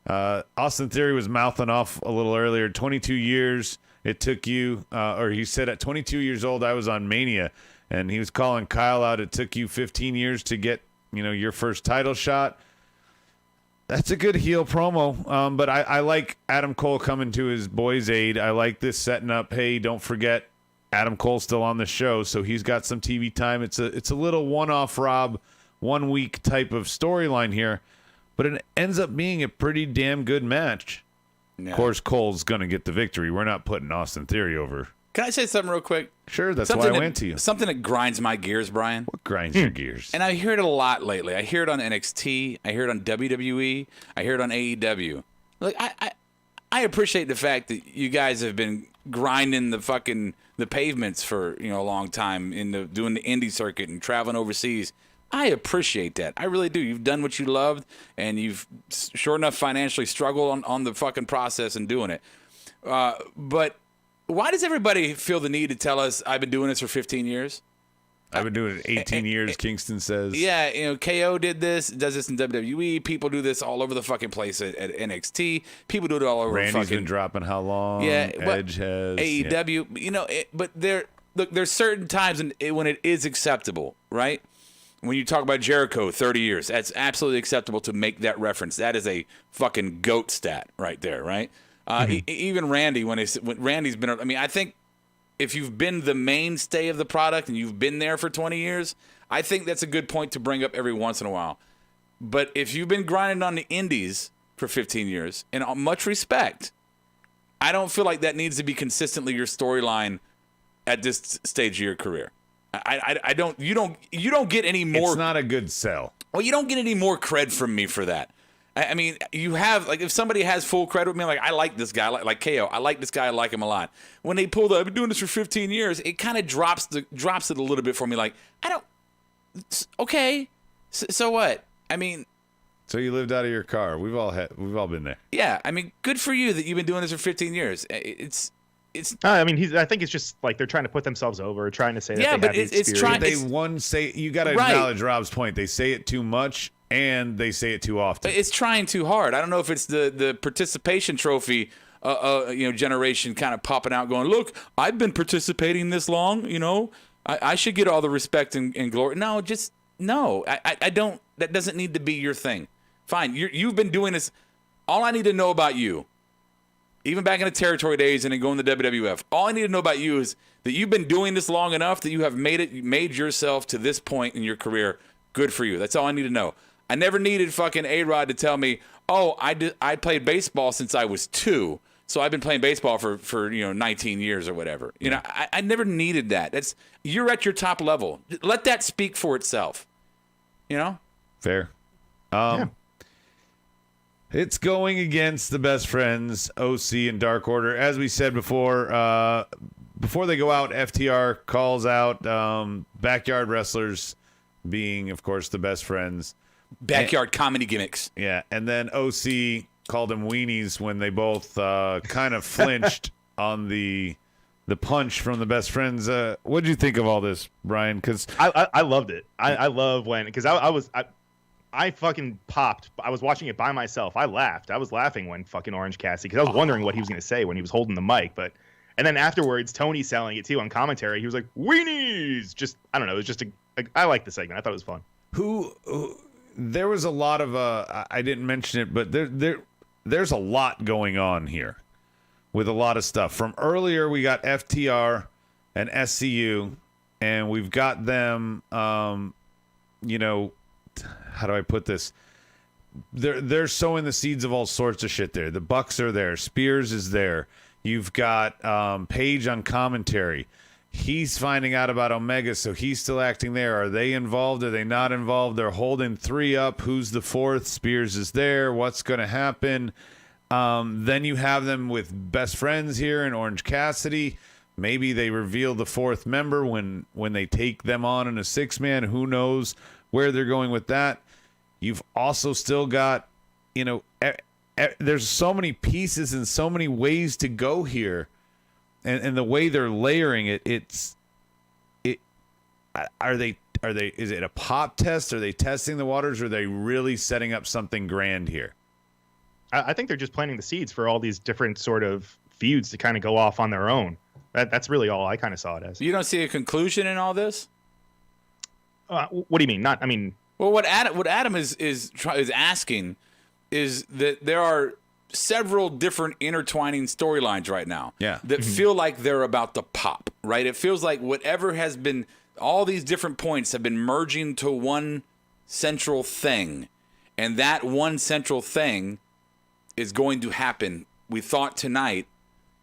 Speaker 2: Austin Theory was mouthing off a little earlier. 22 years it took you, or he said at 22 years old I was on Mania, and he was calling Kyle out. It took you 15 years to get your first title shot. That's a good heel promo, but I like Adam Cole coming to his boys' aid. I like this setting up. Hey, don't forget Adam Cole's still on the show, so he's got some TV time. It's a little one-off, Rob, 1 week type of storyline here, but it ends up being a pretty damn good match. Yeah. Of course, Cole's going to get the victory. We're not putting Austin Theory over.
Speaker 3: Can I say something real quick?
Speaker 2: Sure, that's why I went to you.
Speaker 3: Something that grinds my gears, Brian.
Speaker 2: What grinds your gears?
Speaker 3: And I hear it a lot lately. I hear it on NXT. I hear it on WWE. I hear it on AEW. Like I appreciate the fact that you guys have been grinding the pavements for a long time doing the indie circuit and traveling overseas. I appreciate that. I really do. You've done what you loved, and you've sure enough financially struggled on the fucking process and doing it. But why does everybody feel the need to tell us I've been doing this for 15 years?
Speaker 2: I've been doing it 18 years, Kingston says.
Speaker 3: Yeah, KO does this in WWE. People do this all over the fucking place at NXT. People do it all over
Speaker 2: Randy's been dropping how long?
Speaker 3: Yeah,
Speaker 2: Edge has.
Speaker 3: AEW, yeah. But there's certain times when it is acceptable, right? When you talk about Jericho, 30 years, that's absolutely acceptable to make that reference. That is a fucking GOAT stat right there, right? Even Randy, when Randy's been, I mean, I think if you've been the mainstay of the product and you've been there for 20 years, I think that's a good point to bring up every once in a while. But if you've been grinding on the indies for 15 years, in much respect, I don't feel like that needs to be consistently your storyline at this stage of your career. I don't. You don't get any more.
Speaker 2: It's not a good sell.
Speaker 3: Well, you don't get any more cred from me for that. I mean, you have, like, if somebody has full credit with me, like, I like this guy, like KO, I like this guy, I like him a lot. When they pull the, I've been doing this for 15 years, it kind of drops it a little bit for me. Like, okay, so what? I mean.
Speaker 2: So you lived out of your car. We've all been there.
Speaker 3: Yeah, I mean, good for you that you've been doing this for 15 years.
Speaker 4: I mean, I think it's just like they're trying to put themselves over, trying to say that they have the experience.
Speaker 2: You got to acknowledge Rob's point. They say it too much. And they say it too often.
Speaker 3: It's trying too hard. I don't know if it's the participation trophy, generation kind of popping out, going, "Look, I've been participating this long. I should get all the respect and glory." No, just no. I don't. That doesn't need to be your thing. Fine, you've been doing this. All I need to know about you, even back in the territory days and then going to WWF, all I need to know about you is that you've been doing this long enough that you have made yourself to this point in your career. Good for you. That's all I need to know. I never needed fucking A-Rod to tell me, oh, I played baseball since I was 2, so I've been playing baseball for 19 years or whatever. I never needed that. You're at your top level. Let that speak for itself.
Speaker 2: Fair. It's going against the best friends, OC and Dark Order. As we said before they go out, FTR calls out Backyard Wrestlers being, of course, the best friends.
Speaker 3: Backyard comedy gimmicks.
Speaker 2: Yeah, and then OC called them weenies when they both kind of flinched on the punch from the best friends. What did you think of all this, Brian? Because
Speaker 4: I loved it. I love when, because I fucking popped. I was watching it by myself. I laughed. I was laughing when fucking Orange Cassidy, because I was wondering what he was going to say when he was holding the mic. And then afterwards, Tony selling it too on commentary. He was like, weenies. Just, I don't know. It was just I liked the segment. I thought it was fun.
Speaker 2: There was a lot of I didn't mention it, but there's a lot going on here with a lot of stuff. From earlier, we got FTR and SCU, and we've got them. How do I put this? They're sowing the seeds of all sorts of shit there. The Bucks are there. Spears is there. You've got Page on commentary. He's finding out about Omega, so he's still acting there. Are they involved? Are they not involved? They're holding 3 up. Who's the 4th? Spears is there. What's going to happen? Then you have them with best friends here in Orange Cassidy. Maybe they reveal the 4th member when they take them on in a 6-man. Who knows where they're going with that? You've also still got, there's so many pieces and so many ways to go here. And the way they're layering it, is it a pop test? Are they testing the waters? Or are they really setting up something grand here?
Speaker 4: I think they're just planting the seeds for all these different sort of feuds to kind of go off on their own. That's really all I kind of saw it as.
Speaker 3: You don't see a conclusion in all this?
Speaker 4: What do you mean?
Speaker 3: Well, what Adam is asking is that there are several different intertwining storylines right now that feel like they're about to pop, right? It feels like whatever has been, all these different points have been merging to one central thing, and that one central thing is going to happen, we thought tonight,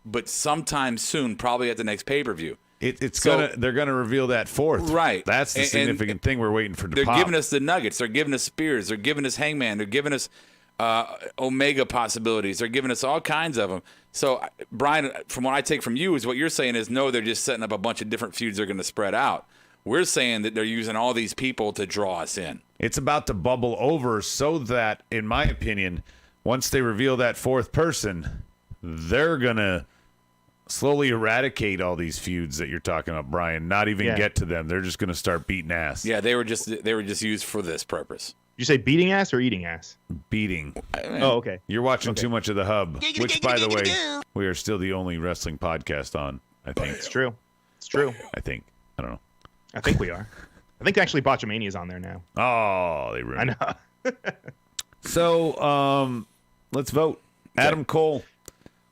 Speaker 3: but sometime soon, probably at the next pay-per-view.
Speaker 2: They're gonna reveal that 4th,
Speaker 3: right?
Speaker 2: That's the significant thing we're waiting for.
Speaker 3: They're giving us the nuggets. They're giving us Spears. They're giving us Hangman. They're giving us Omega possibilities. They're giving us all kinds of them. So, Brian, from what I take from you is what you're saying is no, they're just setting up a bunch of different feuds they're going to spread out. We're saying that they're using all these people to draw us in.
Speaker 2: It's about to bubble over so that, in my opinion, once they reveal that 4th person, they're going to slowly eradicate all these feuds that you're talking about, Brian. Not even get to them. They're just going to start beating ass.
Speaker 3: Yeah, they were just used for this purpose.
Speaker 4: Did you say beating ass or eating ass?
Speaker 2: Beating.
Speaker 4: Oh, okay.
Speaker 2: You're watching too much of The Hub, which, by the way, we are still the only wrestling podcast on, I think.
Speaker 4: It's true. It's true.
Speaker 2: I think. I don't know.
Speaker 4: I think we are. I think actually Botchamania is on there now.
Speaker 2: Oh, they ruined it.
Speaker 4: I know.
Speaker 2: So, let's vote. Adam Cole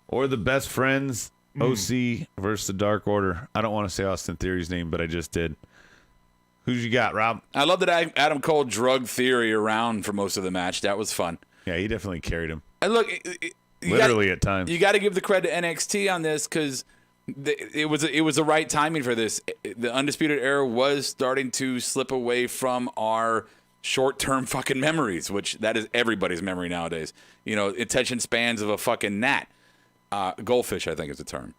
Speaker 2: or the best friends, OC versus the Dark Order. I don't want to say Austin Theory's name, but I just did. Who's you got, Rob?
Speaker 3: I love that Adam Cole drug Theory around for most of the match. That was fun.
Speaker 2: Yeah, he definitely carried him.
Speaker 3: And look,
Speaker 2: literally at times.
Speaker 3: You got to give the credit to NXT on this because it was the right timing for this. The Undisputed Era was starting to slip away from our short-term fucking memories, which that is everybody's memory nowadays. Attention spans of a fucking gnat. Goldfish, I think is the term.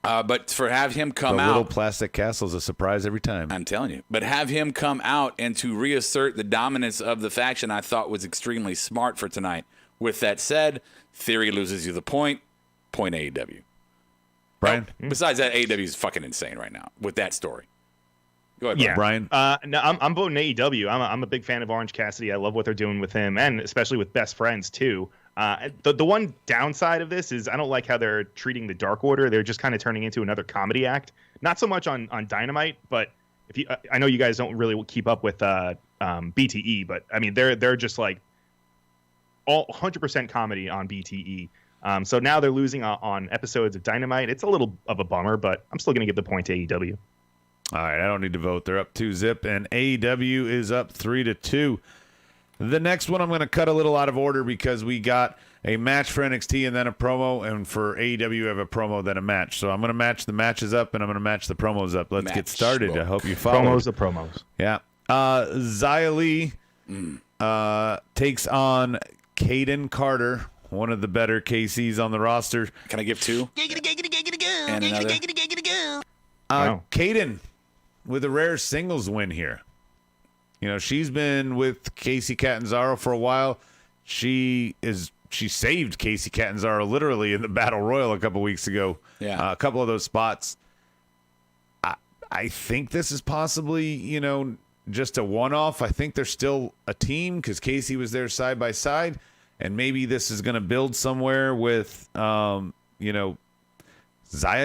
Speaker 3: But have him come out.
Speaker 2: Little plastic castle's a surprise every time.
Speaker 3: I'm telling you. But have him come out and to reassert the dominance of the faction, I thought was extremely smart for tonight. With that said, Theory loses you the point. Point AEW.
Speaker 2: Brian?
Speaker 3: Besides that, AEW is fucking insane right now with that story. Go ahead,
Speaker 2: Brian.
Speaker 4: No, I'm voting AEW. I'm a big fan of Orange Cassidy. I love what they're doing with him, and especially with Best Friends too. The one downside of this is I don't like how they're treating the Dark Order. They're just kind of turning into another comedy act. Not so much on Dynamite, but I know you guys don't really keep up with BTE, but I mean they're just like all 100% comedy on BTE. So now they're losing on episodes of Dynamite. It's a little of a bummer, but I'm still going to give the point to AEW.
Speaker 2: All right, I don't need to vote. They're up 2-0, and AEW is up 3-2. The next one I'm going to cut a little out of order because we got a match for NXT and then a promo, and for AEW we have a promo, then a match. So I'm going to match the matches up, and I'm going to match the promos up. Let's get started. I hope you follow.
Speaker 4: Promos the promos.
Speaker 2: Yeah. Xia Li takes on Kaden Carter, one of the better KCs on the roster.
Speaker 3: Can I give two? And another?
Speaker 2: Kaden with a rare singles win here. She's been with Casey Catanzaro for a while. She saved Casey Catanzaro literally in the Battle Royal a couple weeks ago.
Speaker 3: Yeah.
Speaker 2: A couple of those spots. I think this is possibly, just a one-off. I think they're still a team because Casey was there side by side. And maybe this is going to build somewhere with, Xia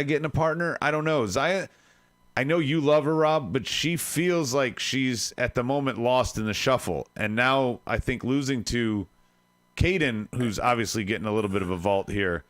Speaker 2: getting a partner. I don't know. Xia, I know you love her, Rob, but she feels like she's at the moment lost in the shuffle. And now I think losing to Kaden, who's obviously getting a little bit of a vault here,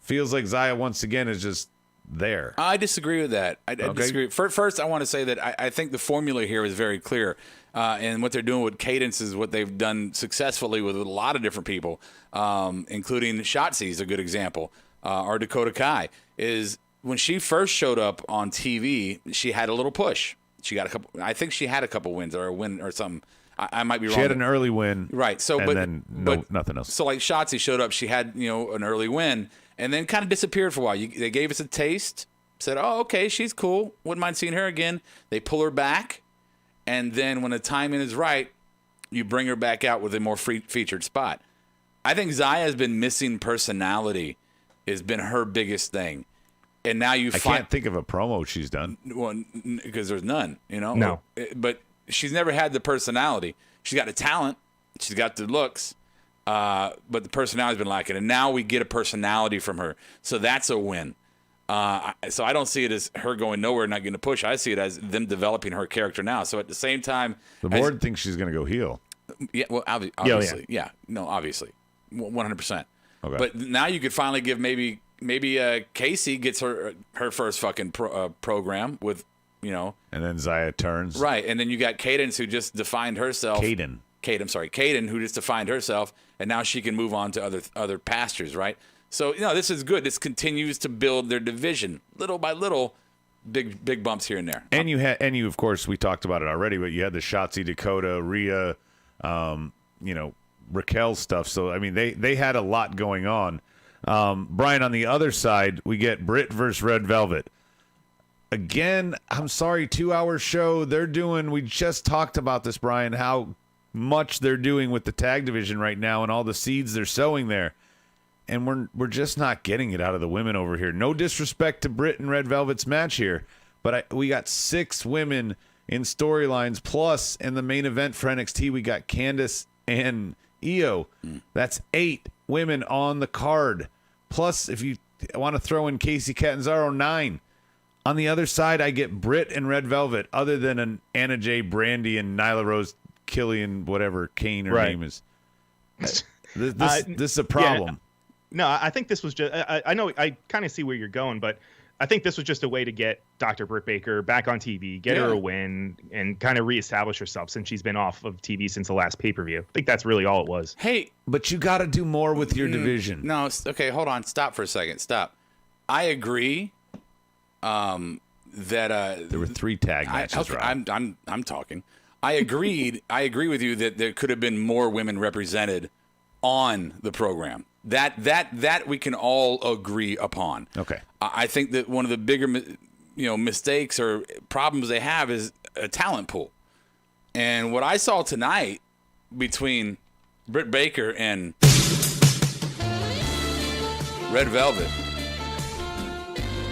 Speaker 2: feels like Xia once again is just there.
Speaker 3: I disagree with that. I disagree. First, I want to say that I think the formula here is very clear. And what they're doing with Cadence is what they've done successfully with a lot of different people, including Shotzi is a good example, or Dakota Kai, is when she first showed up on TV, she had a little push. She got a couple. I think she had a couple wins or a win or something. I might be wrong.
Speaker 2: She had an early win,
Speaker 3: right? So,
Speaker 2: then nothing else.
Speaker 3: So, like Shotzi showed up, she had an early win, and then kind of disappeared for a while. They gave us a taste. Said, "Oh, okay, she's cool. Wouldn't mind seeing her again." They pull her back, and then when the timing is right, you bring her back out with a more featured spot. I think Xia has been missing personality. Has been her biggest thing. And now I
Speaker 2: can't think of a promo she's done.
Speaker 3: Well, because there's none,
Speaker 4: No.
Speaker 3: But she's never had the personality. She's got the talent. She's got the looks. But the personality's been lacking. And now we get a personality from her. So that's a win. So I don't see it as her going nowhere and not getting a push. I see it as them developing her character now. So at the same time.
Speaker 2: The board thinks she's going to go heel.
Speaker 3: Yeah, well, obviously. Yeah. No, obviously. 100%.
Speaker 2: Okay.
Speaker 3: But now you could finally give maybe Casey gets her first fucking program with,
Speaker 2: And then Xia turns.
Speaker 3: Right, and then you got Cadence who just defined herself. Kaden, who just defined herself, and now she can move on to other pastures, right? So this is good. This continues to build their division little by little, big bumps here and there.
Speaker 2: And you of course we talked about it already, but you had the Shotzi, Dakota, Rhea, Raquel stuff. So I mean they had a lot going on. Brian, on the other side, we get Britt versus Red Velvet. Again, I'm sorry, 2-hour show. We just talked about this, Brian, how much they're doing with the tag division right now and all the seeds they're sowing there. And we're just not getting it out of the women over here. No disrespect to Britt and Red Velvet's match here, but we got 6 women in storylines. Plus, in the main event for NXT, we got Candice and Io. That's 8 women on the card. Plus, if you want to throw in Casey Catanzaro, 9. On the other side, I get Britt and Red Velvet, other than an Anna J. Brandy and Nyla Rose Killian, whatever Kane her name is. This is a problem.
Speaker 4: No, I think this was just. I know I kind of see where you're going, but I think this was just a way to get Dr. Britt Baker back on TV, get her a win, and kind of reestablish herself since she's been off of TV since the last pay-per-view. I think that's really all it was.
Speaker 3: Hey,
Speaker 2: but you got to do more with your division.
Speaker 3: No, okay, hold on. Stop for a second. Stop. I agree, that
Speaker 2: There were 3 tag matches.
Speaker 3: I'm talking. I agree with you that there could have been more women represented on the program. That we can all agree upon.
Speaker 2: Okay.
Speaker 3: I think that one of the bigger mistakes or problems they have is a talent pool. And what I saw tonight between Britt Baker and Red Velvet,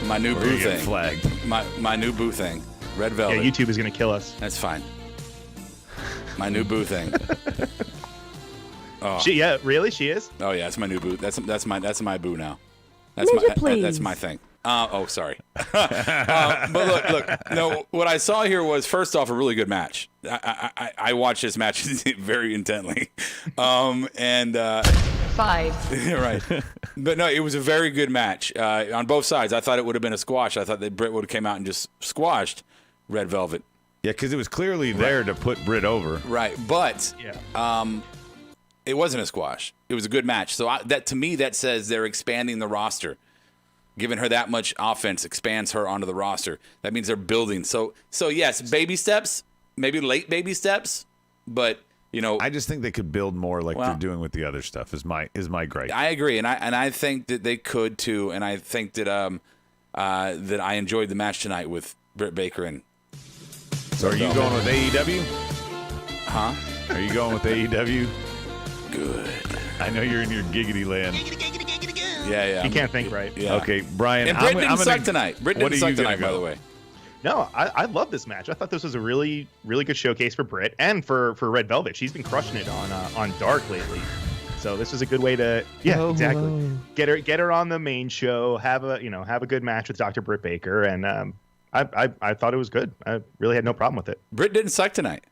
Speaker 3: my new boo thing.
Speaker 2: Flagged.
Speaker 3: My new boo thing. Red Velvet.
Speaker 4: Yeah, YouTube is going to kill us.
Speaker 3: That's fine. My new boo thing. Oh.
Speaker 4: Really? She is?
Speaker 3: Oh yeah, it's my new boo. That's my boo now. That's my thing. Sorry. But look. No, what I saw here was, first off, a really good match. I watched this match very intently.
Speaker 6: 5.
Speaker 3: Right. But no, it was a very good match on both sides. I thought it would have been a squash. I thought that Britt would have came out and just squashed Red Velvet.
Speaker 2: Yeah, because it was clearly there to put Britt over.
Speaker 3: Right, but it wasn't a squash. It was a good match. So to me, that says they're expanding the roster. Giving her that much offense expands her onto the roster. That means they're building. So yes, baby steps, maybe late baby steps, but
Speaker 2: I just think they could build more like they're doing with the other stuff. Is my gripe.
Speaker 3: I agree, and I think that they could too, and I think that that I enjoyed the match tonight with Britt Baker and.
Speaker 2: So are you going with AEW?
Speaker 3: Huh?
Speaker 2: Are you going with AEW?
Speaker 3: Good.
Speaker 2: I know you're in your giggity land.
Speaker 3: Yeah.
Speaker 4: You can't think right.
Speaker 3: Yeah.
Speaker 2: Okay, Brian.
Speaker 3: And Britt didn't suck tonight. Britt didn't suck tonight, by the way.
Speaker 4: No, I love this match. I thought this was a really, really good showcase for Britt and for Red Velvet. She's been crushing it on Dark lately. So this was a good way to exactly get her on the main show. Have a good match with Dr. Britt Baker, and I thought it was good. I really had no problem with it.
Speaker 3: Britt didn't suck tonight,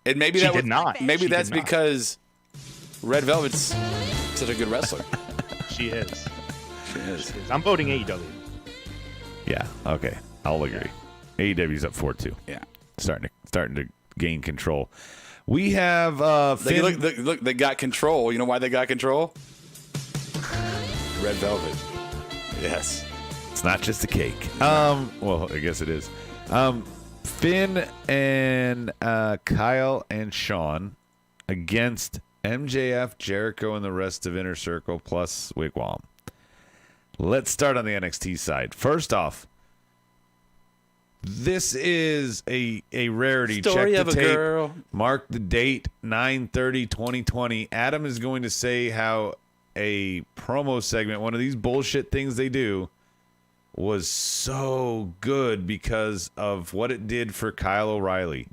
Speaker 3: and maybe
Speaker 4: she did not.
Speaker 3: Maybe
Speaker 4: she
Speaker 3: that's because Red Velvet's such a good wrestler.
Speaker 4: She is.
Speaker 3: She is.
Speaker 4: I'm voting AEW.
Speaker 2: Yeah. Okay. I'll agree. AEW's up 4-2.
Speaker 3: Yeah.
Speaker 2: Starting to gain control. We have Finn.
Speaker 3: Look, they got control. You know why they got control? Red Velvet. Yes.
Speaker 2: It's not just a cake. Well, I guess it is. Finn and Kyle and Sean against MJF, Jericho, and the rest of Inner Circle plus Wigwam. Let's start on the NXT side. First off, this is a rarity.
Speaker 3: Story
Speaker 2: Check
Speaker 3: of
Speaker 2: the
Speaker 3: a
Speaker 2: tape.
Speaker 3: girl.
Speaker 2: Mark the date, 9/30/2020. Adam is going to say how a promo segment, one of these bullshit things they do, was so good because of what it did for Kyle O'Reilly.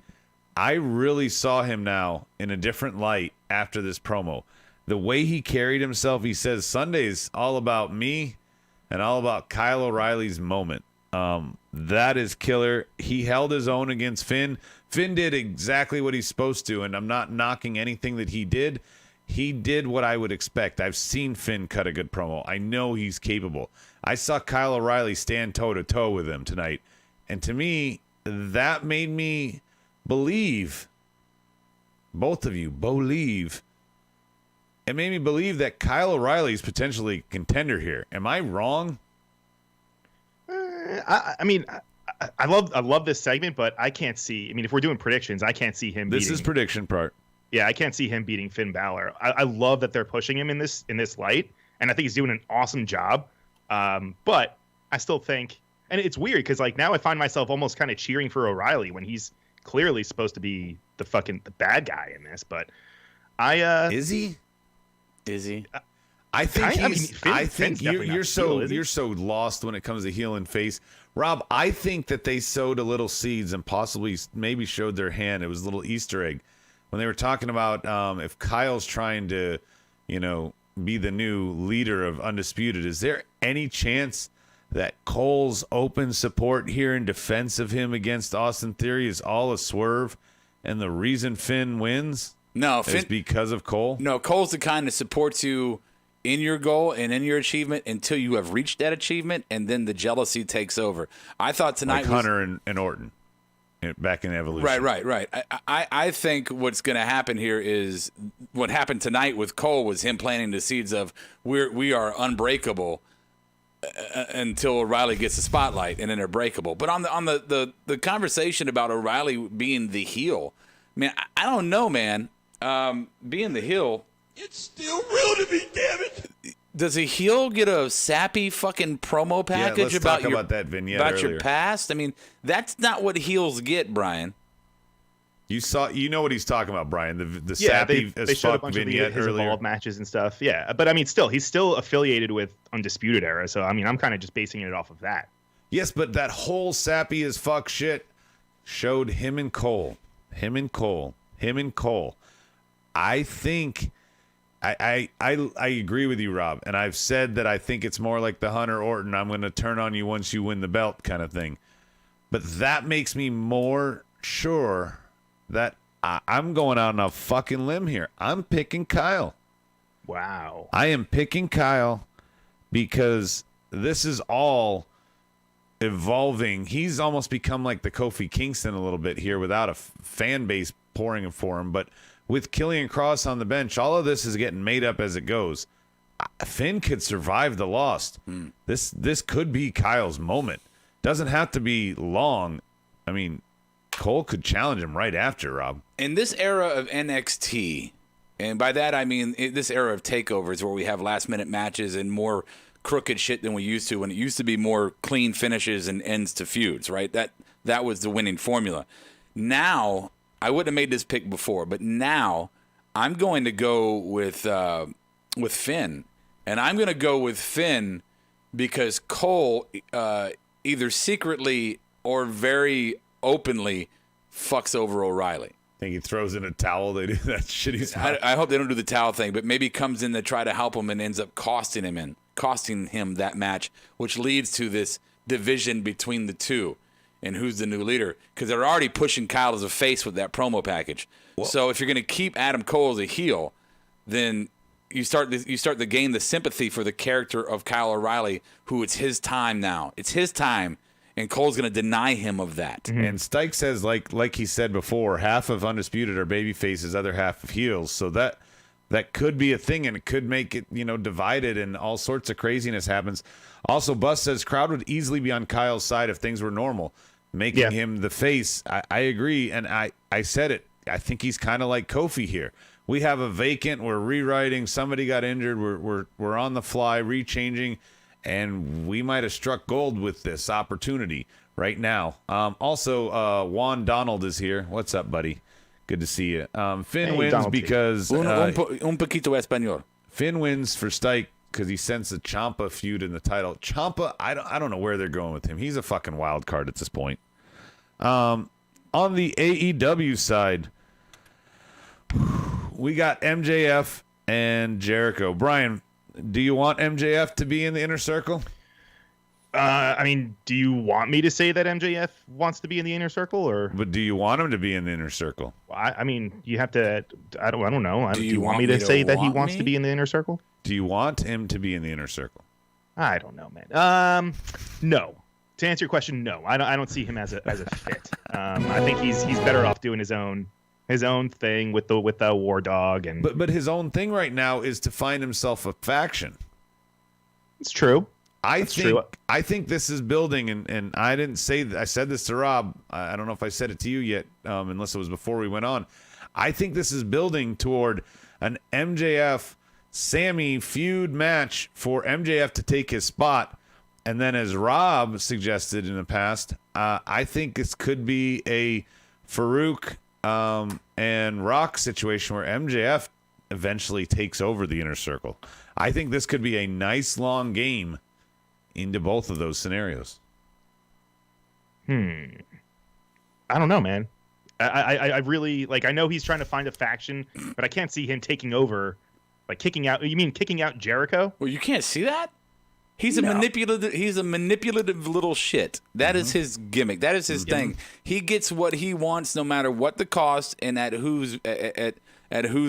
Speaker 2: I really saw him now in a different light after this promo. The way he carried himself, he says Sunday's all about me and all about Kyle O'Reilly's moment. That is killer. He held his own against Finn. Finn did exactly what he's supposed to, and I'm not knocking anything that he did. He did what I would expect. I've seen Finn cut a good promo. I know he's capable. I saw Kyle O'Reilly stand toe-to-toe with him tonight, and to me, that made me believe, both of you believe, it made me believe that Kyle O'Reilly is potentially a contender here. Am I wrong?
Speaker 4: I mean, I love this segment, but I can't see. I mean, if we're doing predictions, I can't see him.
Speaker 2: This is prediction part.
Speaker 4: Yeah, I can't see him beating Finn Balor. I love that they're pushing him in this light, and I think he's doing an awesome job. But I still think, and it's weird because like now I find myself almost kind of cheering for O'Reilly when he's clearly supposed to be the bad guy in this. But
Speaker 2: is he? I think you're so lost when it comes to heel and face. Rob, I think that they sowed a little seeds and possibly maybe showed their hand. It was a little Easter egg when they were talking about if Kyle's trying to, be the new leader of Undisputed. Is there any chance that Cole's open support here in defense of him against Austin Theory is all a swerve, and the reason Finn wins is because of Cole? No,
Speaker 3: Cole's the kind that supports you in your goal and in your achievement until you have reached that achievement, and then the jealousy takes over. I thought tonight
Speaker 2: like Hunter and Orton back in Evolution.
Speaker 3: Right. I think what's going to happen here is what happened tonight with Cole was him planting the seeds of we are unbreakable, until O'Reilly gets the spotlight, and then they're breakable. But on the conversation about O'Reilly being the heel, man, I don't know, man. Being the heel,
Speaker 5: It's still real to me, damn it.
Speaker 3: does a heel get a sappy fucking promo package
Speaker 2: let's
Speaker 3: about
Speaker 2: talk about that vignette
Speaker 3: about your
Speaker 2: earlier.
Speaker 3: past? I mean, that's not what heels get, Brian.
Speaker 2: You know what he's talking about, Brian. The
Speaker 4: Yeah,
Speaker 2: sappy
Speaker 4: they
Speaker 2: as
Speaker 4: showed a
Speaker 2: fuck
Speaker 4: bunch of
Speaker 2: vignette
Speaker 4: his
Speaker 2: earlier.
Speaker 4: Evolve matches and stuff. Yeah, but I mean, he's still affiliated with Undisputed Era, so I mean, I'm kind of just basing it off of that.
Speaker 2: Yes, but that whole sappy as fuck shit showed him and Cole. I think I agree with you, Rob, and I've said that I think it's more like the Hunter Orton, I'm going to turn on you once you win the belt kind of thing. But that makes me more sure that I'm going out on a fucking limb here. I'm picking Kyle.
Speaker 4: Wow.
Speaker 2: I am picking Kyle because this is all evolving. He's almost become like the Kofi Kingston a little bit here without a fan base pouring for him. But with Killian Cross on the bench, all of this is getting made up as it goes. Finn could survive the loss. This could be Kyle's moment. Doesn't have to be long. I mean, Cole could challenge him right after, Rob.
Speaker 3: In this era of NXT, and by that I mean this era of takeovers where we have last-minute matches and more crooked shit than we used to, when it used to be more clean finishes and ends to feuds, right? That was the winning formula. Now, I wouldn't have made this pick before, but now I'm going to go with Finn. And I'm going to go with Finn because Cole either secretly or very openly fucks over O'Reilly.
Speaker 2: Think he throws in a towel. They do that shitty stuff.
Speaker 3: I hope they don't do the towel thing, but maybe comes in to try to help him and ends up costing him that match, which leads to this division between the two and who's the new leader, because they're already pushing Kyle as a face with that promo package. So if you're going to keep Adam Cole as a heel, then you start to gain the sympathy for the character of Kyle O'Reilly, who it's his time now. It's his time. And Cole's going to deny him of that.
Speaker 2: And Stike says, like he said before, half of Undisputed are baby faces, other half of heels. So that could be a thing, and it could make it, divided, and all sorts of craziness happens. Also, Bus says crowd would easily be on Kyle's side if things were normal, making him the face. I agree, and I said it. I think he's kind of like Kofi here. We have a vacant. We're rewriting. Somebody got injured. We're on the fly, rechanging. And we might have struck gold with this opportunity right now. Also, Juan Donald is here. What's up, buddy? Good to see you. Finn wins
Speaker 4: Donald
Speaker 2: because
Speaker 3: Un poquito español.
Speaker 2: Finn wins for Stike because he sensed the Ciampa feud in the title. Ciampa, I don't know where they're going with him. He's a fucking wild card at this point. On the AEW side, we got MJF and Jericho. Brian, do you want MJF to be in the Inner Circle?
Speaker 4: I mean, do you want me to say that MJF wants to be in the Inner Circle, or?
Speaker 2: But do you want him to be in the Inner Circle?
Speaker 4: I mean, you have to. I don't know.
Speaker 3: Do
Speaker 4: Do
Speaker 3: you
Speaker 4: you want
Speaker 3: want
Speaker 4: me
Speaker 3: me
Speaker 4: to
Speaker 3: to
Speaker 4: say that he
Speaker 3: want
Speaker 4: wants
Speaker 3: me?
Speaker 4: to be in the Inner Circle?
Speaker 2: Do you want him to be in the Inner Circle?
Speaker 4: I don't know, man. No. To answer your question, no. I don't see him as a fit. I think he's better off doing his own thing with the War Dog, and
Speaker 2: But his own thing right now is to find himself a faction.
Speaker 4: it's true.
Speaker 2: I
Speaker 4: That's true.
Speaker 2: think this is building, and I didn't say that. I said this to Rob. I don't know if I said it to you yet, unless it was before we went on. I think this is building toward an MJF Sammy feud match for MJF to take his spot, and then as Rob suggested in the past, I think this could be a Farouk and Rock situation where MJF eventually takes over the Inner Circle. I think this could be a nice long game into both of those scenarios.
Speaker 4: I don't know, man. I really I know he's trying to find a faction, but I can't see him taking over, kicking out. You mean kicking out Jericho?
Speaker 3: Well, you can't see that? He's a
Speaker 4: No.
Speaker 3: manipulative little shit. That is his gimmick. That is his thing. He gets what he wants no matter what the cost and at whose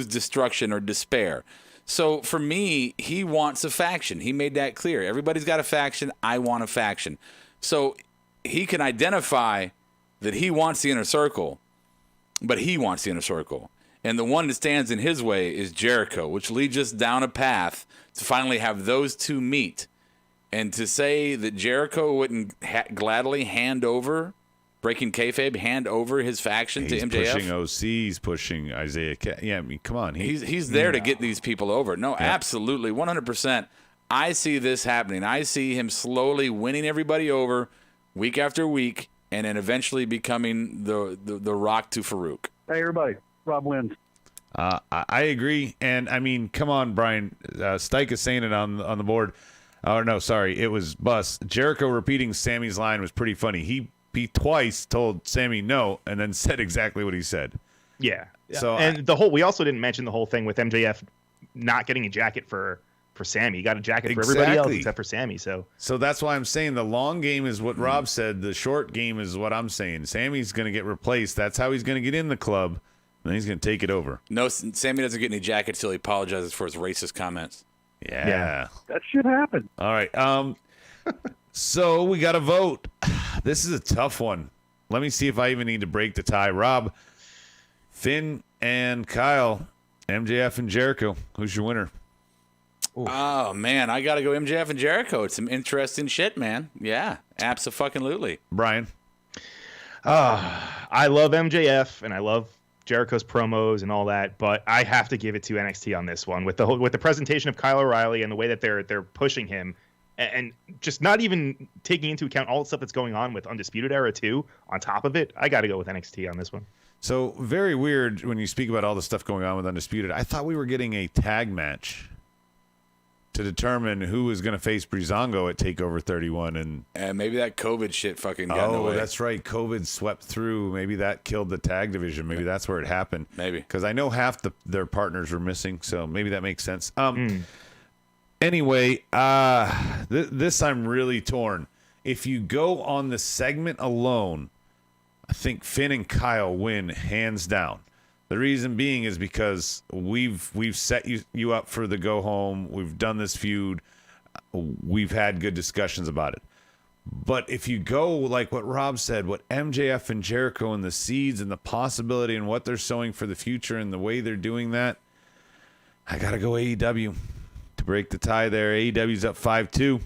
Speaker 3: destruction or despair. So for me, he wants a faction. He made that clear. Everybody's got a faction. I want a faction. So he can identify that he wants the Inner Circle, but he wants the Inner Circle. And the one that stands in his way is Jericho, which leads us down a path to finally have those two meet And to say that Jericho wouldn't gladly hand over, breaking kayfabe, hand over his faction to MJF.
Speaker 2: He's pushing OC. He's pushing Isaiah. Yeah, I mean, come on.
Speaker 3: He's there to get these people over. No, absolutely, 100%. I see this happening. I see him slowly winning everybody over week after week, and then eventually becoming the Rock to Farouk.
Speaker 6: Hey, everybody. Rob wins.
Speaker 2: I agree. And, I mean, come on, Brian. Stike is saying it on the board. Oh, no, sorry. It was Bus. Jericho repeating Sammy's line was pretty funny. He twice told Sammy no and then said exactly what he said.
Speaker 4: Yeah.
Speaker 2: So
Speaker 4: we also didn't mention the whole thing with MJF not getting a jacket for Sammy. He got a jacket for everybody else except for Sammy. So
Speaker 2: that's why I'm saying the long game is what Rob said. The short game is what I'm saying. Sammy's going to get replaced. That's how he's going to get in the club. And then he's going to take it over.
Speaker 3: No, Sammy doesn't get any jacket until he apologizes for his racist comments.
Speaker 2: Yeah.
Speaker 6: That should happen.
Speaker 2: All right. So we got to vote. This is a tough one. Let me see if I even need to break the tie. Rob, Finn, and Kyle, MJF and Jericho. Who's your winner?
Speaker 3: Oh, man, I got to go MJF and Jericho. It's some interesting shit, man. Yeah, abso-fucking-lutely.
Speaker 2: Brian?
Speaker 4: I love MJF, and I love Jericho's promos and all that, but I have to give it to NXT on this one. With the presentation of Kyle O'Reilly and the way that they're pushing him, and just not even taking into account all the stuff that's going on with Undisputed Era too, on top of it, I got to go with NXT on this one.
Speaker 2: So, very weird when you speak about all the stuff going on with Undisputed. I thought we were getting a tag match to determine who was going to face Breezango at TakeOver 31. And
Speaker 3: maybe that COVID shit fucking got in the way.
Speaker 2: That's right. COVID swept through. Maybe that killed the tag division. Maybe that's where it happened.
Speaker 3: Maybe.
Speaker 2: Because I know half their partners were missing, so maybe that makes sense. Anyway, this I'm really torn. If you go on the segment alone, I think Finn and Kyle win hands down. The reason being is because we've set you up for the go home. We've done this feud. We've had good discussions about it. But if you go like what Rob said, what MJF and Jericho and the seeds and the possibility and what they're sowing for the future and the way they're doing that, I got to go AEW to break the tie there. AEW's up 5-2.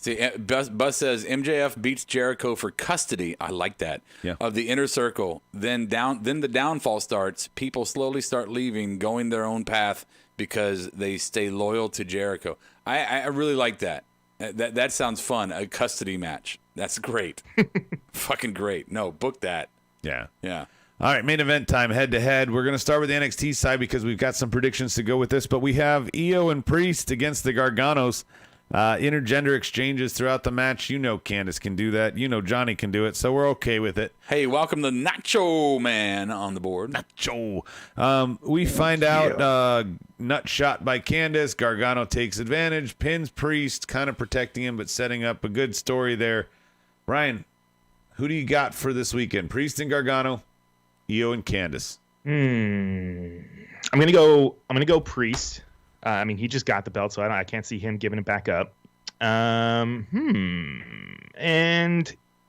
Speaker 3: See, Buzz says MJF beats Jericho for custody. I like that.
Speaker 2: Yeah.
Speaker 3: Of the inner circle. Then the downfall starts. People slowly start leaving, going their own path because they stay loyal to Jericho. I really like that. That sounds fun. A custody match. That's great. Fucking great. No, book that.
Speaker 2: Yeah.
Speaker 3: Yeah.
Speaker 2: All right, main event time, head-to-head. We're going to start with the NXT side because we've got some predictions to go with this, but we have Io and Priest against the Garganos. Intergender exchanges throughout the match. You know Candice can do that. You know Johnny can do it, so we're okay with it.
Speaker 3: Hey, welcome the Nacho Man on the board.
Speaker 2: Nacho. We find out nut shot by Candice. Gargano takes advantage, pins Priest, kind of protecting him, but setting up a good story there. Ryan, who do you got for this weekend? Priest and Gargano, Io and Candice.
Speaker 4: I'm gonna go Priest. I mean, he just got the belt, so I can't see him giving it back up. And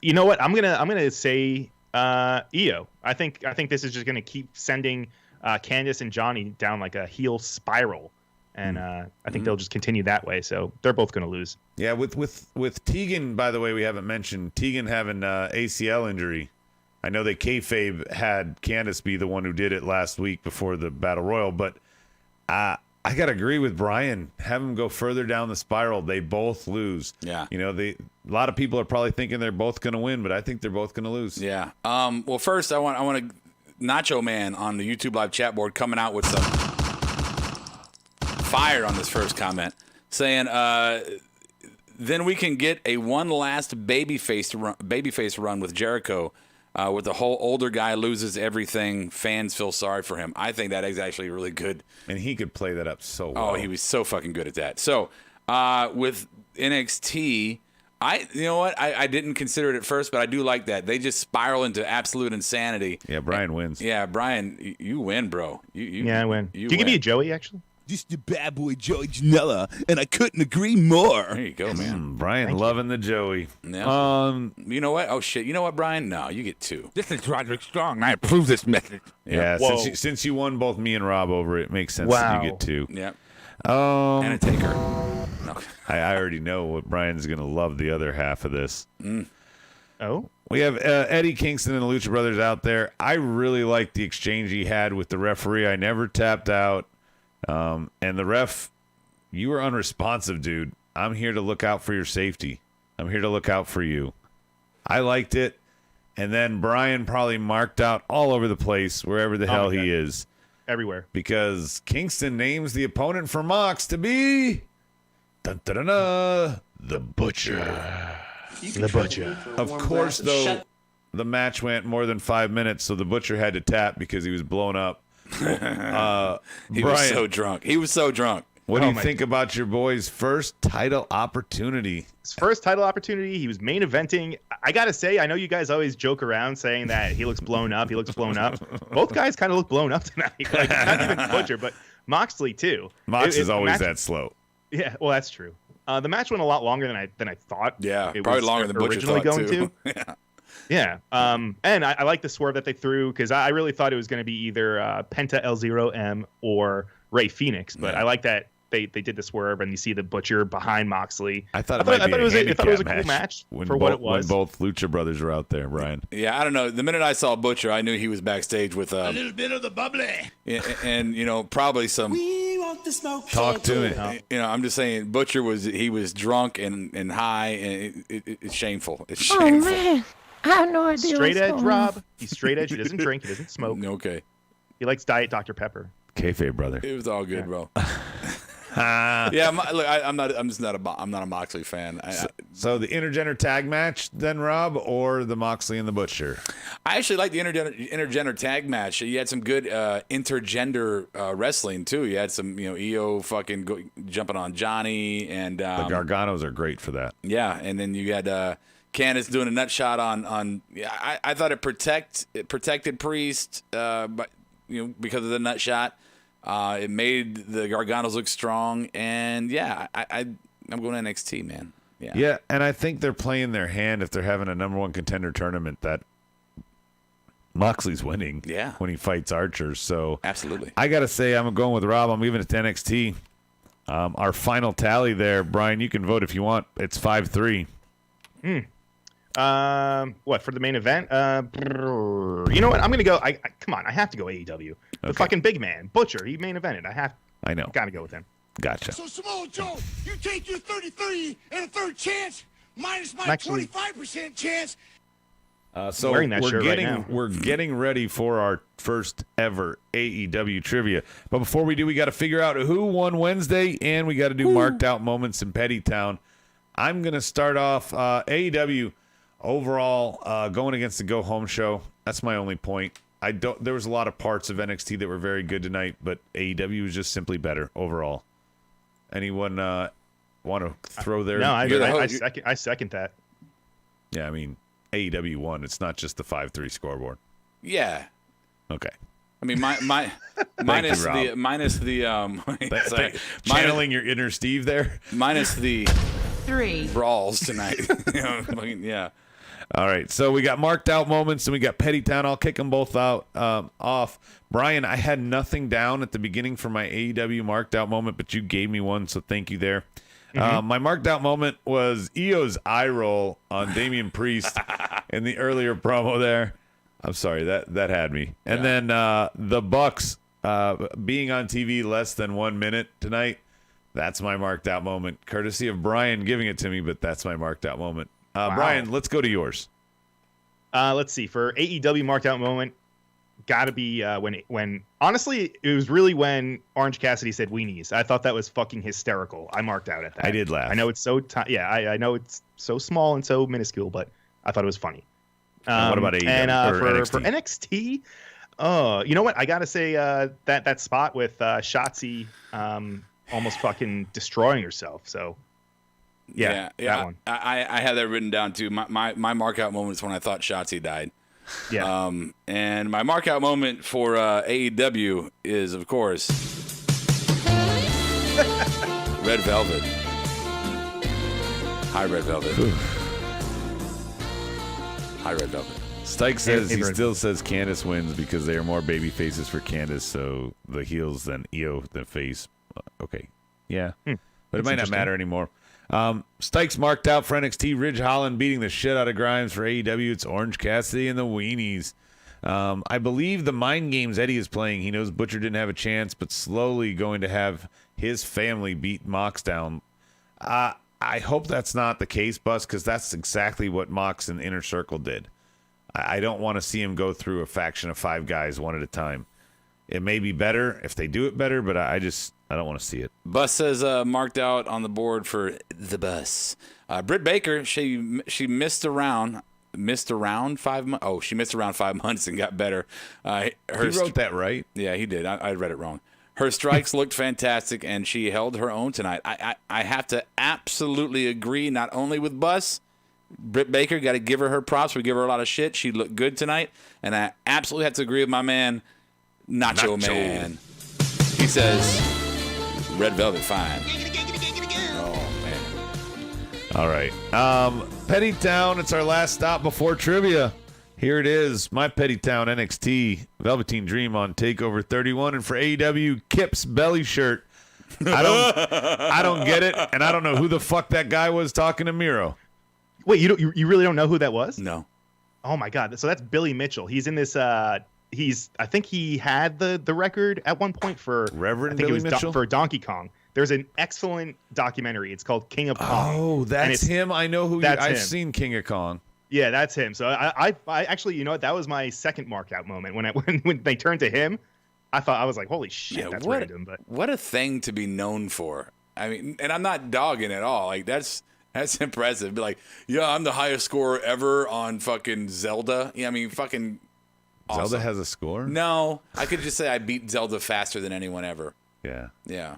Speaker 4: you know what? I'm gonna say Io. I think this is just gonna keep sending Candice and Johnny down like a heel spiral, and I think they'll just continue that way. So they're both gonna lose.
Speaker 2: Yeah, with Tegan, by the way, we haven't mentioned Tegan having ACL injury. I know they kayfabe had Candice be the one who did it last week before the Battle Royal, but I got to agree with Brian. Have them go further down the spiral. They both lose.
Speaker 3: Yeah.
Speaker 2: You know, a lot of people are probably thinking they're both going to win, but I think they're both going to lose.
Speaker 3: Yeah. Well, first I want Nacho Man on the YouTube live chat board coming out with some fire on this first comment, saying then we can get a one last babyface run with Jericho. With the whole older guy loses everything, fans feel sorry for him. I think that is actually really good.
Speaker 2: And he could play that up so well.
Speaker 3: Oh, he was so fucking good at that. So with NXT, you know what? I didn't consider it at first, but I do like that. They just spiral into absolute insanity.
Speaker 2: Yeah, Brian wins.
Speaker 3: Yeah, Brian, you win, bro.
Speaker 4: I win. Do you give me a Joey, actually?
Speaker 5: Just the bad boy Joey Janela, and I couldn't agree more.
Speaker 3: There you go, man.
Speaker 2: Brian loving the Joey.
Speaker 3: Yeah. You know what? Oh, shit. You know what, Brian? No, you get two.
Speaker 5: This is Roderick Strong, and I approve this message.
Speaker 2: Yeah, since you won both me and Rob over it, makes sense that you get two.
Speaker 3: Yeah.
Speaker 2: And
Speaker 3: a taker.
Speaker 2: I already know what Brian's going to love the other half of this.
Speaker 4: Oh,
Speaker 2: We have Eddie Kingston and the Lucha Brothers out there. I really liked the exchange he had with the referee. I never tapped out. And the ref, you were unresponsive, dude. I'm here to look out for your safety. I'm here to look out for you. I liked it. And then Brian probably marked out all over the place, wherever the hell he is.
Speaker 4: everywhere.
Speaker 2: Because Kingston names the opponent for Mox to be the Butcher.
Speaker 4: The Butcher.
Speaker 2: Of course, though, the match went more than 5 minutes, so the Butcher had to tap because he was blown up.
Speaker 3: He was
Speaker 2: Brian,
Speaker 3: so drunk. He was so drunk.
Speaker 2: what do you think about your boy's first title opportunity?
Speaker 4: His first title opportunity, he was main eventing. I got to say, I know you guys always joke around saying that he looks blown up. He looks blown up. Both guys kind of look blown up tonight. Like, not even Butcher, but Moxley, too.
Speaker 2: Mox is always that slow.
Speaker 4: Yeah, well, that's true. The match went a lot longer than I thought.
Speaker 3: Yeah,
Speaker 4: it
Speaker 3: probably
Speaker 4: was
Speaker 3: longer than Butcher
Speaker 4: originally
Speaker 3: thought,
Speaker 4: going
Speaker 3: too.
Speaker 4: to. Yeah. And I like the swerve that they threw because I really thought it was going to be either Penta L0M or Ray Phoenix, but I like that they did the swerve and you see the Butcher behind Moxley.
Speaker 2: I thought it was a
Speaker 4: cool match
Speaker 2: when
Speaker 4: for what it was.
Speaker 2: When both Lucha Brothers were out there, Brian.
Speaker 3: Yeah, I don't know. The minute I saw Butcher, I knew he was backstage with
Speaker 5: A little bit of the bubbly.
Speaker 3: and you know, probably some.
Speaker 5: We want the smoke.
Speaker 2: Talk to me.
Speaker 3: You know, I'm just saying, Butcher was drunk and high, and it's shameful. It's
Speaker 7: Oh
Speaker 3: shameful.
Speaker 7: man, I have no idea.
Speaker 4: Straight
Speaker 7: what's
Speaker 4: edge
Speaker 7: going
Speaker 4: Rob. He's straight edge. He doesn't drink. He doesn't smoke.
Speaker 3: Okay,
Speaker 4: He likes Diet Dr. Pepper.
Speaker 2: Kayfabe, brother.
Speaker 3: it was all good, bro. Yeah, look, I'm not a Moxley fan.
Speaker 2: So the intergender tag match, then, Rob, or the Moxley and the Butcher?
Speaker 3: I actually like the intergender tag match. You had some good intergender wrestling too. You had some, EO jumping on Johnny, and
Speaker 2: The Garganos are great for that.
Speaker 3: yeah, and then you had Candice doing a nut shot on. Yeah, I thought it protected Priest, but because of the nut shot. It made the Garganos look strong, and yeah, I'm going to NXT, man.
Speaker 2: Yeah, and I think they're playing their hand if they're having a number one contender tournament that Moxley's winning.
Speaker 3: Yeah.
Speaker 2: When he fights Archer, so
Speaker 3: Absolutely.
Speaker 2: I gotta say I'm going with Rob. I'm leaving it to NXT. Our final tally there, Brian. You can vote if you want. It's 5-3.
Speaker 4: What for the main event? You know what? I'm gonna go. Come on. I have to go AEW. The fucking big man, Butcher. He main evented.
Speaker 2: I know.
Speaker 4: Gotta go with him.
Speaker 2: Gotcha.
Speaker 5: So, Samoa Joe, you take your 33 and a third chance minus my
Speaker 4: Actually-
Speaker 5: 25% chance.
Speaker 2: So
Speaker 4: wearing that shirt right now.
Speaker 2: we're getting ready for our first ever AEW trivia. But before we do, we got to figure out who won Wednesday, and we got to do marked out moments in Pettytown. I'm gonna start off AEW overall going against the Go Home show. That's my only point. There was a lot of parts of NXT that were very good tonight, but AEW was just simply better overall. Anyone want to throw their?
Speaker 4: No,
Speaker 3: You're the
Speaker 4: I
Speaker 3: host.
Speaker 4: second that.
Speaker 2: Yeah, I mean AEW won. It's not just the 5-3 scoreboard.
Speaker 3: Yeah.
Speaker 2: Okay.
Speaker 3: I mean, minus the sorry,
Speaker 2: Channeling your inner Steve there.
Speaker 3: minus the
Speaker 7: 3.
Speaker 3: brawls tonight. Yeah.
Speaker 2: All right, so we got marked out moments and we got Pettytown. I'll kick them both out off. Brian, I had nothing down at the beginning for my AEW marked out moment, but you gave me one, so thank you there. My marked out moment was Io's eye roll on Damian Priest in the earlier promo there. I'm sorry, that had me. And then the Bucks being on TV less than 1 minute tonight, that's my marked out moment. Courtesy of Brian giving it to me, but that's my marked out moment. Brian, let's go to yours.
Speaker 4: Let's see. For AEW marked out moment, gotta be when honestly, it was really when Orange Cassidy said weenies. I thought that was fucking hysterical. I marked out at that.
Speaker 2: I did laugh.
Speaker 4: I know it's so I know it's so small and so minuscule, but I thought it was funny.
Speaker 2: What about AEW
Speaker 4: and
Speaker 2: or
Speaker 4: for
Speaker 2: NXT?
Speaker 4: NXT? You know what? I gotta say that spot with Shotzi almost fucking destroying herself. So that one.
Speaker 3: I have that written down too. My mark out moment is when I thought Shotzi died.
Speaker 4: Yeah.
Speaker 3: And my mark out moment for AEW is, of course, Red Velvet. Hi, Red Velvet. Hi, Red Velvet.
Speaker 2: Stike says he
Speaker 4: Red
Speaker 2: still says Candice wins because they are more baby faces for Candice, so the heels than Io than face. Okay. Yeah. but it
Speaker 4: That's
Speaker 2: might not
Speaker 4: interesting.
Speaker 2: matter anymore. Stykes marked out for NXT. Ridge Holland beating the shit out of Grimes for AEW. It's Orange Cassidy and the Weenies. I believe the mind games Eddie is playing. He knows Butcher didn't have a chance, but slowly going to have his family beat Mox down. I hope that's not the case, Bus, because that's exactly what Mox and Inner Circle did. I don't want to see him go through a faction of 5 guys one at a time. It may be better if they do it better, but I don't want to see it.
Speaker 3: Bus says marked out on the board for the Bus. Britt Baker, she missed around 5 months. Oh, she missed around 5 months and got better.
Speaker 2: He wrote that right.
Speaker 3: Yeah, he did. I read it wrong. Her strikes looked fantastic, and she held her own tonight. I have to absolutely agree, not only with Bus, Britt Baker, got to give her props. We give her a lot of shit. She looked good tonight, and I absolutely have to agree with my man, Nacho Man. He says, Red Velvet fine. Oh, man.
Speaker 2: All right. Petty Town, it's our last stop before trivia. Here it is. My Petty Town NXT Velveteen Dream on TakeOver 31. And for AEW, Kip's belly shirt. I don't get it, and I don't know who the fuck that guy was talking to Miro.
Speaker 4: Wait, you really don't know who that was?
Speaker 3: No.
Speaker 4: Oh my God! So that's Billy Mitchell. He's in this. I think he had the record at one point for
Speaker 2: Reverend
Speaker 4: I think
Speaker 2: Billy
Speaker 4: it was
Speaker 2: Mitchell?
Speaker 4: for Donkey Kong. There's an excellent documentary. It's called King of Kong.
Speaker 2: Oh,
Speaker 4: And
Speaker 2: that's
Speaker 4: it's-
Speaker 2: him. I know who.
Speaker 4: that's
Speaker 2: I've
Speaker 4: him.
Speaker 2: seen King of Kong.
Speaker 4: Yeah, that's him. So I actually, you know what? That was my second mark out moment when they turned to him. I was like, holy shit, that's random. But
Speaker 3: what a thing to be known for. I mean, and I'm not dogging at all. Like that's impressive. Be like, yeah, I'm the highest scorer ever on fucking Zelda. Yeah, I mean, fucking awesome.
Speaker 2: Zelda has a score?
Speaker 3: No, I could just say I beat Zelda faster than anyone ever.
Speaker 2: Yeah.
Speaker 3: Yeah.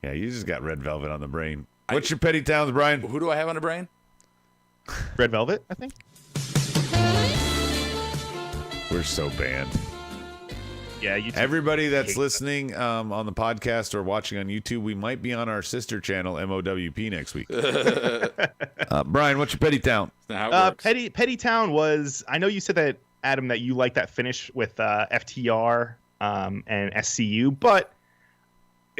Speaker 2: Yeah, you just got Red Velvet on the brain. What's your Petty Towns, Brian?
Speaker 3: Who do I have on the brain?
Speaker 4: Red Velvet, I think.
Speaker 2: We're so banned.
Speaker 4: Yeah, you.
Speaker 2: Everybody that's listening on the podcast or watching on YouTube, we might be on our sister channel, MOWP, next week. Brian, what's your Petty Town?
Speaker 3: That's not how it works.
Speaker 4: Petty Town was. I know you said that, Adam, that you like that finish with FTR and SCU, but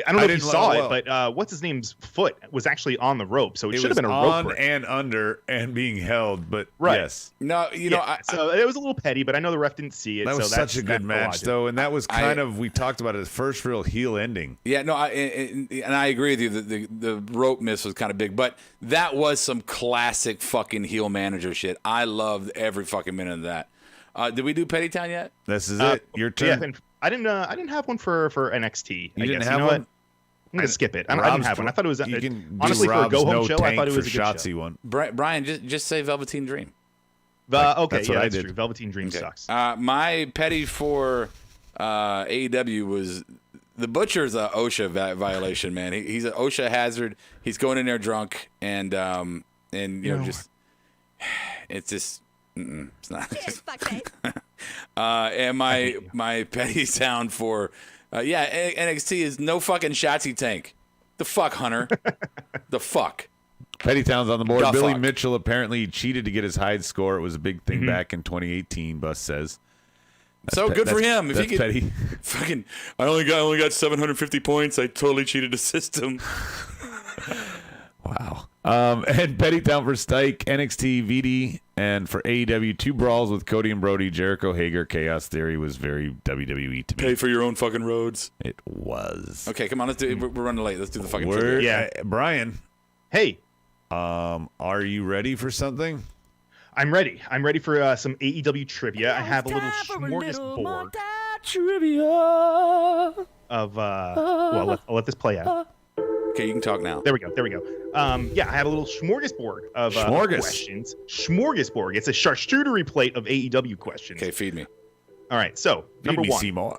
Speaker 4: I don't know if you
Speaker 2: didn't
Speaker 4: saw
Speaker 2: well,
Speaker 4: it. But what's his name's foot was actually on the rope, so it
Speaker 2: It
Speaker 4: should
Speaker 2: was
Speaker 4: have been a
Speaker 2: on
Speaker 4: rope break.
Speaker 2: and under and being held, but
Speaker 4: Right.
Speaker 2: yes.
Speaker 3: No, you know,
Speaker 4: Yeah, so it was a little petty, but I know the ref didn't see it.
Speaker 2: That was
Speaker 4: so
Speaker 2: such a good
Speaker 4: that's the
Speaker 2: match,
Speaker 4: logic.
Speaker 2: though, and that was kind of, we talked about it, the first real heel ending.
Speaker 3: yeah, no, and I agree with you. The rope miss was kind of big, but that was some classic fucking heel manager shit. I loved every fucking minute of that. Did we do Petty Town yet?
Speaker 2: This is it. Your turn.
Speaker 4: Yeah, and I didn't have one for NXT.
Speaker 2: You
Speaker 4: I
Speaker 2: didn't
Speaker 4: guess.
Speaker 2: have
Speaker 4: You know
Speaker 2: one?
Speaker 4: what? I'm gonna skip it. I didn't have one. I thought it was
Speaker 2: You can do
Speaker 4: honestly for a
Speaker 2: Rob's
Speaker 4: go home
Speaker 2: no
Speaker 4: show. I
Speaker 2: tank
Speaker 4: thought it was a
Speaker 2: for
Speaker 4: good
Speaker 2: Shotzi
Speaker 4: show.
Speaker 2: one.
Speaker 3: Brian, just say Velveteen Dream.
Speaker 4: Okay,
Speaker 2: That's what I
Speaker 4: that's
Speaker 2: did.
Speaker 4: true. Velveteen Dream
Speaker 3: Okay.
Speaker 4: sucks.
Speaker 3: My petty for AEW was the Butcher's a OSHA violation, man. He's an OSHA hazard. He's going in there drunk, and you know, just it's just it's not. And my petty sound for NXT is no fucking Shotzi tank. The fuck, Hunter. The fuck.
Speaker 2: Petty Town's on the board.
Speaker 3: The
Speaker 2: Billy
Speaker 3: fuck.
Speaker 2: Mitchell apparently cheated to get his Hyde score. It was a big thing back in 2018, Bus says.
Speaker 3: So good for him. If he
Speaker 2: That's
Speaker 3: could
Speaker 2: petty.
Speaker 3: fucking, I only got 750 points. I totally cheated the system.
Speaker 2: Wow. And Petty Town for Stike, NXT, VD, and for AEW, 2 brawls with Cody and Brody, Jericho, Hager, Chaos Theory was very WWE to me.
Speaker 3: Pay for your own fucking roads.
Speaker 2: It was.
Speaker 3: Okay, come on. Let's do. We're running late. Let's do the fucking
Speaker 2: We're,
Speaker 3: trivia.
Speaker 2: Brian,
Speaker 4: Hey,
Speaker 2: are you ready for something?
Speaker 4: I'm ready. I'm ready for some AEW trivia. I have a little smorgasbord of. Well, I'll let this play out.
Speaker 3: Okay, you can talk now.
Speaker 4: There we go. Yeah, I have a little smorgasbord of questions. Smorgasbord. It's a charcuterie plate of AEW questions.
Speaker 3: Okay, feed me.
Speaker 4: All right. So number
Speaker 2: Feed me,
Speaker 4: one.
Speaker 2: Seymour.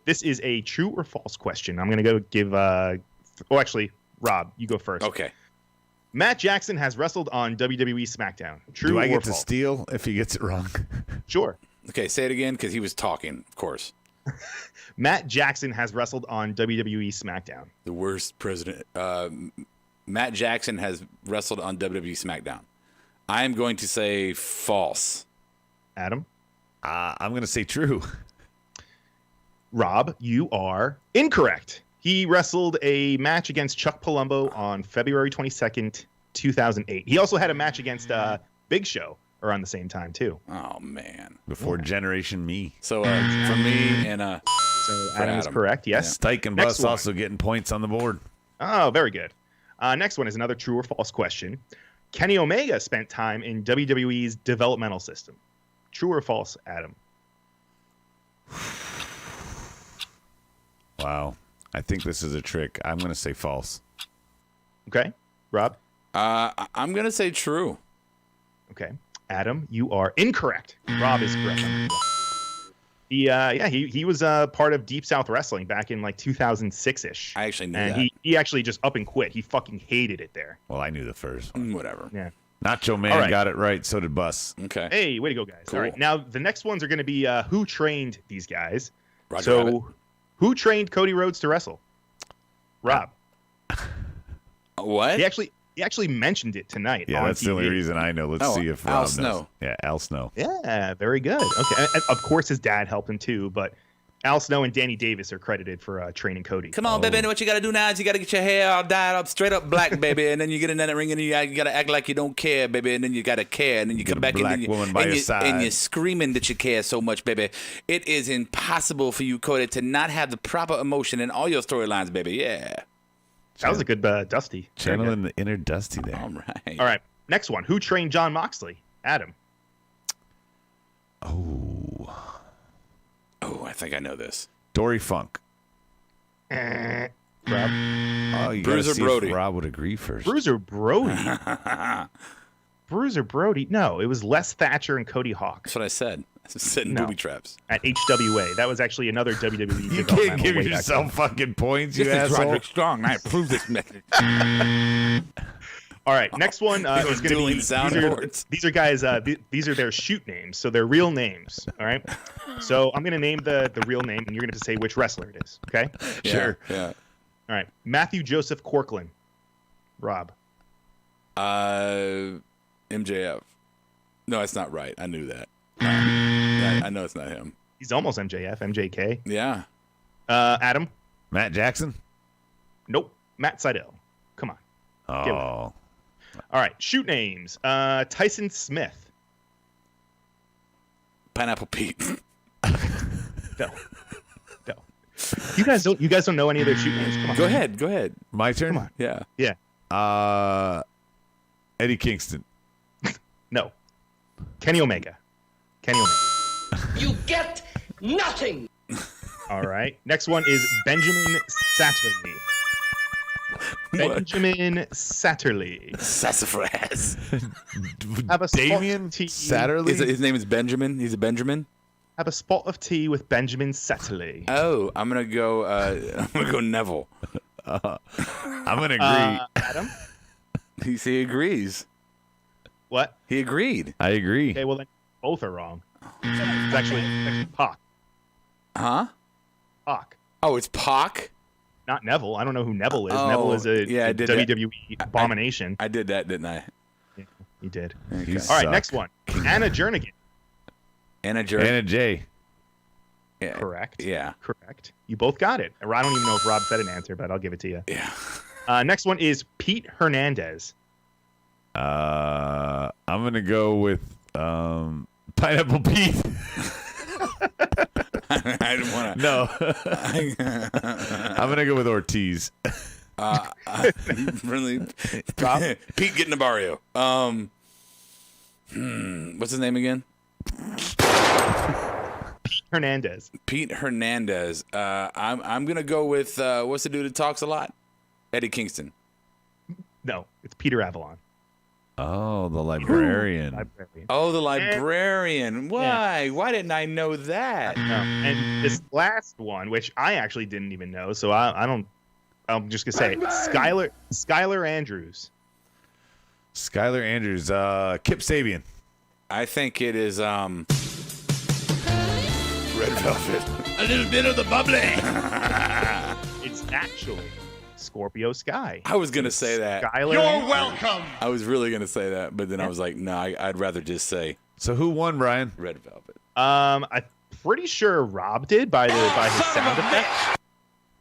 Speaker 4: This is a true or false question. I'm gonna go give. Actually, Rob, you go first.
Speaker 3: Okay.
Speaker 4: Matt Jackson has wrestled on WWE SmackDown. True
Speaker 2: Do I
Speaker 4: or
Speaker 2: get to
Speaker 4: false?
Speaker 2: steal if he gets it wrong?
Speaker 4: Sure.
Speaker 3: Okay, say it again because he was talking. Of course.
Speaker 4: Matt Jackson has wrestled on WWE SmackDown.
Speaker 3: The worst president. Matt Jackson has wrestled on WWE SmackDown. I am going to say false.
Speaker 4: Adam,
Speaker 2: I'm going to say true.
Speaker 4: Rob, you are incorrect. He wrestled a match against Chuck Palumbo on February 22nd, 2008. He also had a match against Big Show around the same time, too.
Speaker 3: Oh, man.
Speaker 2: Before Generation Me.
Speaker 3: So for me and
Speaker 4: So Adam is correct, yes.
Speaker 2: Stike and
Speaker 4: Next
Speaker 2: Bus
Speaker 4: one.
Speaker 2: also getting points on the board.
Speaker 4: Oh, very good. Next one is another true or false question. Kenny Omega spent time in WWE's developmental system. True or false, Adam?
Speaker 2: Wow. I think this is a trick. I'm going to say false.
Speaker 4: Okay. Rob?
Speaker 3: I'm going to say true.
Speaker 4: Okay. Adam, you are incorrect. Rob is correct. He was part of Deep South Wrestling back in like 2006-ish.
Speaker 3: I actually knew
Speaker 4: and
Speaker 3: that.
Speaker 4: he actually just up and quit. He fucking hated it there.
Speaker 2: Well, I knew the first one.
Speaker 3: Whatever.
Speaker 4: Yeah.
Speaker 2: Nacho Man
Speaker 4: All right.
Speaker 2: got it right. So did Bus.
Speaker 3: Okay.
Speaker 4: Hey, way to go, guys.
Speaker 3: Cool.
Speaker 4: All right. Now, the next ones are going to be who trained these guys.
Speaker 3: Roger
Speaker 4: so,
Speaker 3: Rabbit.
Speaker 4: who trained Cody Rhodes to wrestle? Rob.
Speaker 3: What?
Speaker 4: He actually mentioned it tonight.
Speaker 2: Yeah,
Speaker 4: on
Speaker 2: that's
Speaker 4: TV.
Speaker 2: the only reason I know. Let's see if
Speaker 3: Al
Speaker 2: Rob knows.
Speaker 3: Snow.
Speaker 2: Yeah, Al Snow.
Speaker 4: Yeah, very good. Okay. And of course, his dad helped him too, but Al Snow and Danny Davis are credited for training Cody.
Speaker 3: Come on, baby. And what you got to do now is you got to get your hair all dyed up, straight up black, baby. And then you get in that ring and you got to act like you don't care, baby. And then you got to care. And then you come back
Speaker 2: black
Speaker 3: and,
Speaker 2: woman by your side.
Speaker 3: and you're screaming that you care so much, baby. It is impossible for you, Cody, to not have the proper emotion in all your storylines, baby. Yeah.
Speaker 4: That was a good Dusty. Very good.
Speaker 2: Channeling the inner Dusty there.
Speaker 3: All right.
Speaker 4: All right. Next one. Who trained John Moxley? Adam.
Speaker 2: Oh,
Speaker 3: I think I know this.
Speaker 2: Dory Funk.
Speaker 4: Rob.
Speaker 2: Oh, you
Speaker 3: Bruiser
Speaker 2: gotta see
Speaker 3: Brody.
Speaker 2: If Rob would agree first.
Speaker 4: Bruiser Brody. Bruiser Brody. No, it was Les Thatcher and Cody Hawk
Speaker 3: That's what I said. I said
Speaker 4: No.
Speaker 3: booby traps.
Speaker 4: at HWA. That was actually another WWE.
Speaker 2: You can't
Speaker 4: developmental
Speaker 2: give
Speaker 4: way back
Speaker 2: yourself fucking points, you
Speaker 3: This is
Speaker 2: asshole.
Speaker 3: Roderick Strong. I approve this message.
Speaker 4: then. All right, next one is going to
Speaker 3: Dueling
Speaker 4: be
Speaker 3: soundboards.
Speaker 4: these are guys. These are their shoot names, so they're real names. All right. So I'm going to name the real name, and you're going to say which wrestler it is. Okay.
Speaker 2: Sure.
Speaker 3: Yeah.
Speaker 4: All right. Matthew Joseph Corkland. Rob.
Speaker 3: MJF. No, that's not right. I knew that. I know it's not him.
Speaker 4: He's almost MJF. MJK.
Speaker 3: Yeah.
Speaker 4: Adam.
Speaker 2: Matt Jackson?
Speaker 4: Nope. Matt Seidel. Come on.
Speaker 2: Oh.
Speaker 4: Give it. All right. Shoot names. Tyson Smith.
Speaker 3: Pineapple Pete.
Speaker 4: No. No. You guys don't know any of their shoot names? Come on.
Speaker 3: Go ahead.
Speaker 2: My turn?
Speaker 4: Come on.
Speaker 3: Yeah.
Speaker 4: Yeah.
Speaker 2: Eddie Kingston.
Speaker 4: No. Kenny Omega.
Speaker 8: You get nothing.
Speaker 4: All right. Next one is Benjamin Satterley. Benjamin Satterley.
Speaker 3: Sassafras.
Speaker 4: Have a spot
Speaker 2: Damian
Speaker 4: of tea.
Speaker 2: Satterley?
Speaker 3: His name is Benjamin. He's a Benjamin.
Speaker 4: Have a spot of tea with Benjamin Satterley.
Speaker 3: Oh, I'm gonna go. Neville.
Speaker 2: I'm going to agree.
Speaker 4: Adam.
Speaker 3: He agrees.
Speaker 4: What?
Speaker 3: He agreed.
Speaker 2: I agree.
Speaker 4: Okay. Well, then both are wrong. It's actually Pac.
Speaker 3: Huh?
Speaker 4: Pac.
Speaker 3: Oh, it's Pac.
Speaker 4: Not Neville. I don't know who Neville is.
Speaker 3: Oh,
Speaker 4: Neville is a
Speaker 3: yeah, I did that.
Speaker 4: WWE abomination.
Speaker 3: I did that, didn't I?
Speaker 4: You did.
Speaker 2: You
Speaker 4: All right.
Speaker 2: suck.
Speaker 4: Next one. Anna Jernigan.
Speaker 3: Anna Jerry.
Speaker 2: Anna J.
Speaker 3: Yeah.
Speaker 4: Correct.
Speaker 3: Yeah.
Speaker 4: Correct. You both got it. I don't even know if Rob said an answer, but I'll give it to you.
Speaker 3: Yeah.
Speaker 4: Next one is Pete Hernandez.
Speaker 2: I'm going to go with Pineapple Pete.
Speaker 3: I didn't want to.
Speaker 2: No. I'm going to go with Ortiz.
Speaker 3: Really? Pete getting the barrio. What's his name again?
Speaker 4: Hernandez.
Speaker 3: Pete Hernandez. I'm gonna go with what's the dude that talks a lot? Eddie Kingston.
Speaker 4: No, it's Peter Avalon.
Speaker 2: Oh, the librarian.
Speaker 4: Librarian.
Speaker 3: Oh, the librarian. Why? Why didn't I know that?
Speaker 4: And this last one, which I actually didn't even know, so I don't. I'm just gonna say it. Skylar Andrews.
Speaker 2: Skylar Andrews. Kip Sabian.
Speaker 3: I think it is Red Velvet.
Speaker 5: A little bit of the bubbly.
Speaker 4: It's actually Scorpio Sky.
Speaker 3: I was gonna say that.
Speaker 4: Skylar
Speaker 5: You're
Speaker 4: Andrews.
Speaker 5: welcome.
Speaker 3: I was really gonna say that, but then I was like, no, I'd rather just say
Speaker 2: So who won, Brian?
Speaker 3: Red Velvet.
Speaker 4: I'm pretty sure Rob did by his sound effect.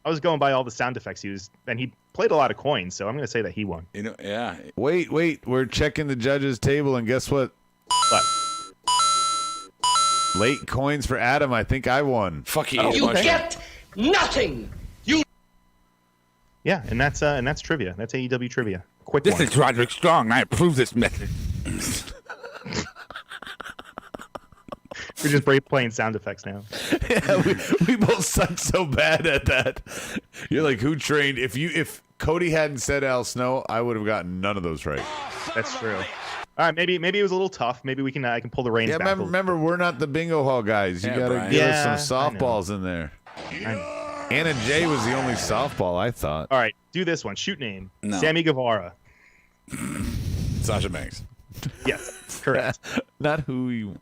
Speaker 4: I was going by all the sound effects he used, and he played a lot of coins, so I'm going to say that he won.
Speaker 3: You know, yeah.
Speaker 2: Wait, we're checking the judges' table, and guess what?
Speaker 4: But
Speaker 2: Late coins for Adam. I think I won.
Speaker 3: Fuck you.
Speaker 8: You get nothing. You.
Speaker 4: yeah, and that's trivia. That's AEW trivia. Quick
Speaker 9: This
Speaker 4: one.
Speaker 9: is Roderick Strong, and I approve this message.
Speaker 4: We're just playing sound effects now.
Speaker 2: Yeah, we both suck so bad at that. You're like, who trained? If Cody hadn't said Al Snow, I would have gotten none of those right.
Speaker 4: That's true. All right, maybe it was a little tough. Maybe we can I can pull the reins
Speaker 2: Yeah,
Speaker 4: back.
Speaker 2: remember, we're not the bingo hall guys. You
Speaker 3: Yeah,
Speaker 2: gotta
Speaker 3: Brian.
Speaker 2: give
Speaker 4: Yeah,
Speaker 2: us some
Speaker 4: I
Speaker 2: softballs in there. Anna Jay was the only softball, I thought.
Speaker 4: All right, do this one. Shoot name.
Speaker 3: No.
Speaker 4: Sammy Guevara.
Speaker 3: Sasha Banks.
Speaker 4: Yes, correct.
Speaker 2: Not who you.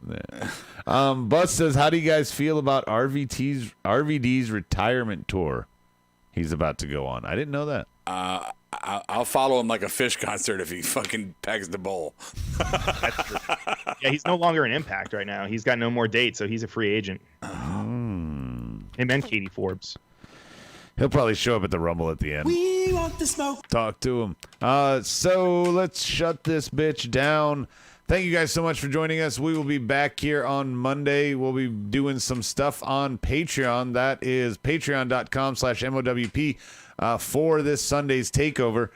Speaker 2: Buzz says, how do you guys feel about RVD's retirement tour? He's about to go on. I didn't know that.
Speaker 3: I'll follow him like a fish concert if he fucking pegs the bowl.
Speaker 4: That's true. Yeah, he's no longer in Impact right now. He's got no more dates, so he's a free agent. Him and Katie Forbes.
Speaker 2: He'll probably show up at the Rumble at the end.
Speaker 5: We want the smoke.
Speaker 2: Talk to him. So let's shut this bitch down. Thank you guys so much for joining us. We will be back here on Monday. We'll be doing some stuff on Patreon. That is patreon.com/MOWP for this Sunday's TakeOver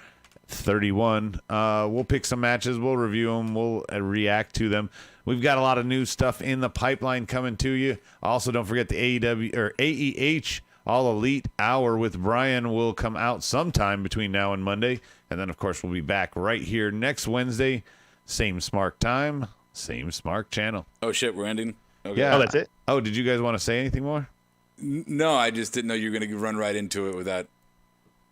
Speaker 2: 31. We'll pick some matches. We'll review them. We'll react to them. We've got a lot of new stuff in the pipeline coming to you. Also, don't forget the AEH All Elite Hour with Brian will come out sometime between now and Monday. And then, of course, we'll be back right here next Wednesday. Same smart time, same smart channel.
Speaker 3: Oh, shit, we're ending? Okay.
Speaker 2: Yeah.
Speaker 4: Oh, that's it?
Speaker 2: Oh, did you guys want to say anything more?
Speaker 3: No, I just didn't know you were going to run right into it without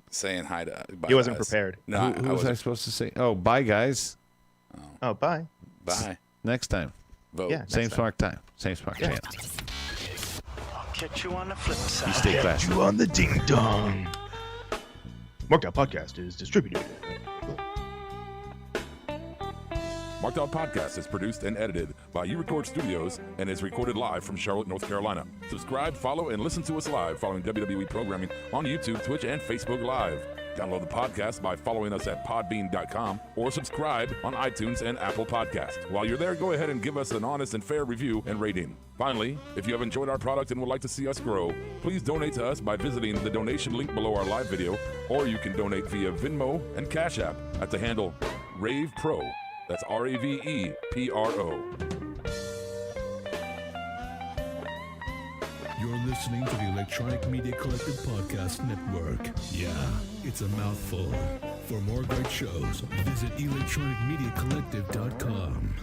Speaker 3: saying hi to bye
Speaker 4: He wasn't
Speaker 3: guys.
Speaker 4: prepared.
Speaker 3: No,
Speaker 2: Who
Speaker 3: I
Speaker 2: was I
Speaker 3: wasn't.
Speaker 2: supposed to say? Oh, bye, guys.
Speaker 4: Oh, bye.
Speaker 3: Bye.
Speaker 2: Next time.
Speaker 3: Vote.
Speaker 4: Yeah.
Speaker 2: Same
Speaker 4: Next time.
Speaker 2: smart time, same smart channel.
Speaker 10: Catch you on the flip side.
Speaker 2: You stay classy.
Speaker 4: You on the ding dong. Marked Out Podcast is distributed.
Speaker 11: Marked Out Podcast is produced and edited by U-Record Studios and is recorded live from Charlotte, North Carolina. Subscribe, follow, and listen to us live following WWE programming on YouTube, Twitch, and Facebook Live. Download the podcast by following us at podbean.com or subscribe on iTunes and Apple Podcasts. While you're there, go ahead and give us an honest and fair review and rating. Finally, if you have enjoyed our product and would like to see us grow, please donate to us by visiting the donation link below our live video, or you can donate via Venmo and Cash App at the handle Ravepro. That's RAVEPRO.
Speaker 12: You're listening to the Electronic Media Collective Podcast Network. Yeah, it's a mouthful. For more great shows, visit electronicmediacollective.com.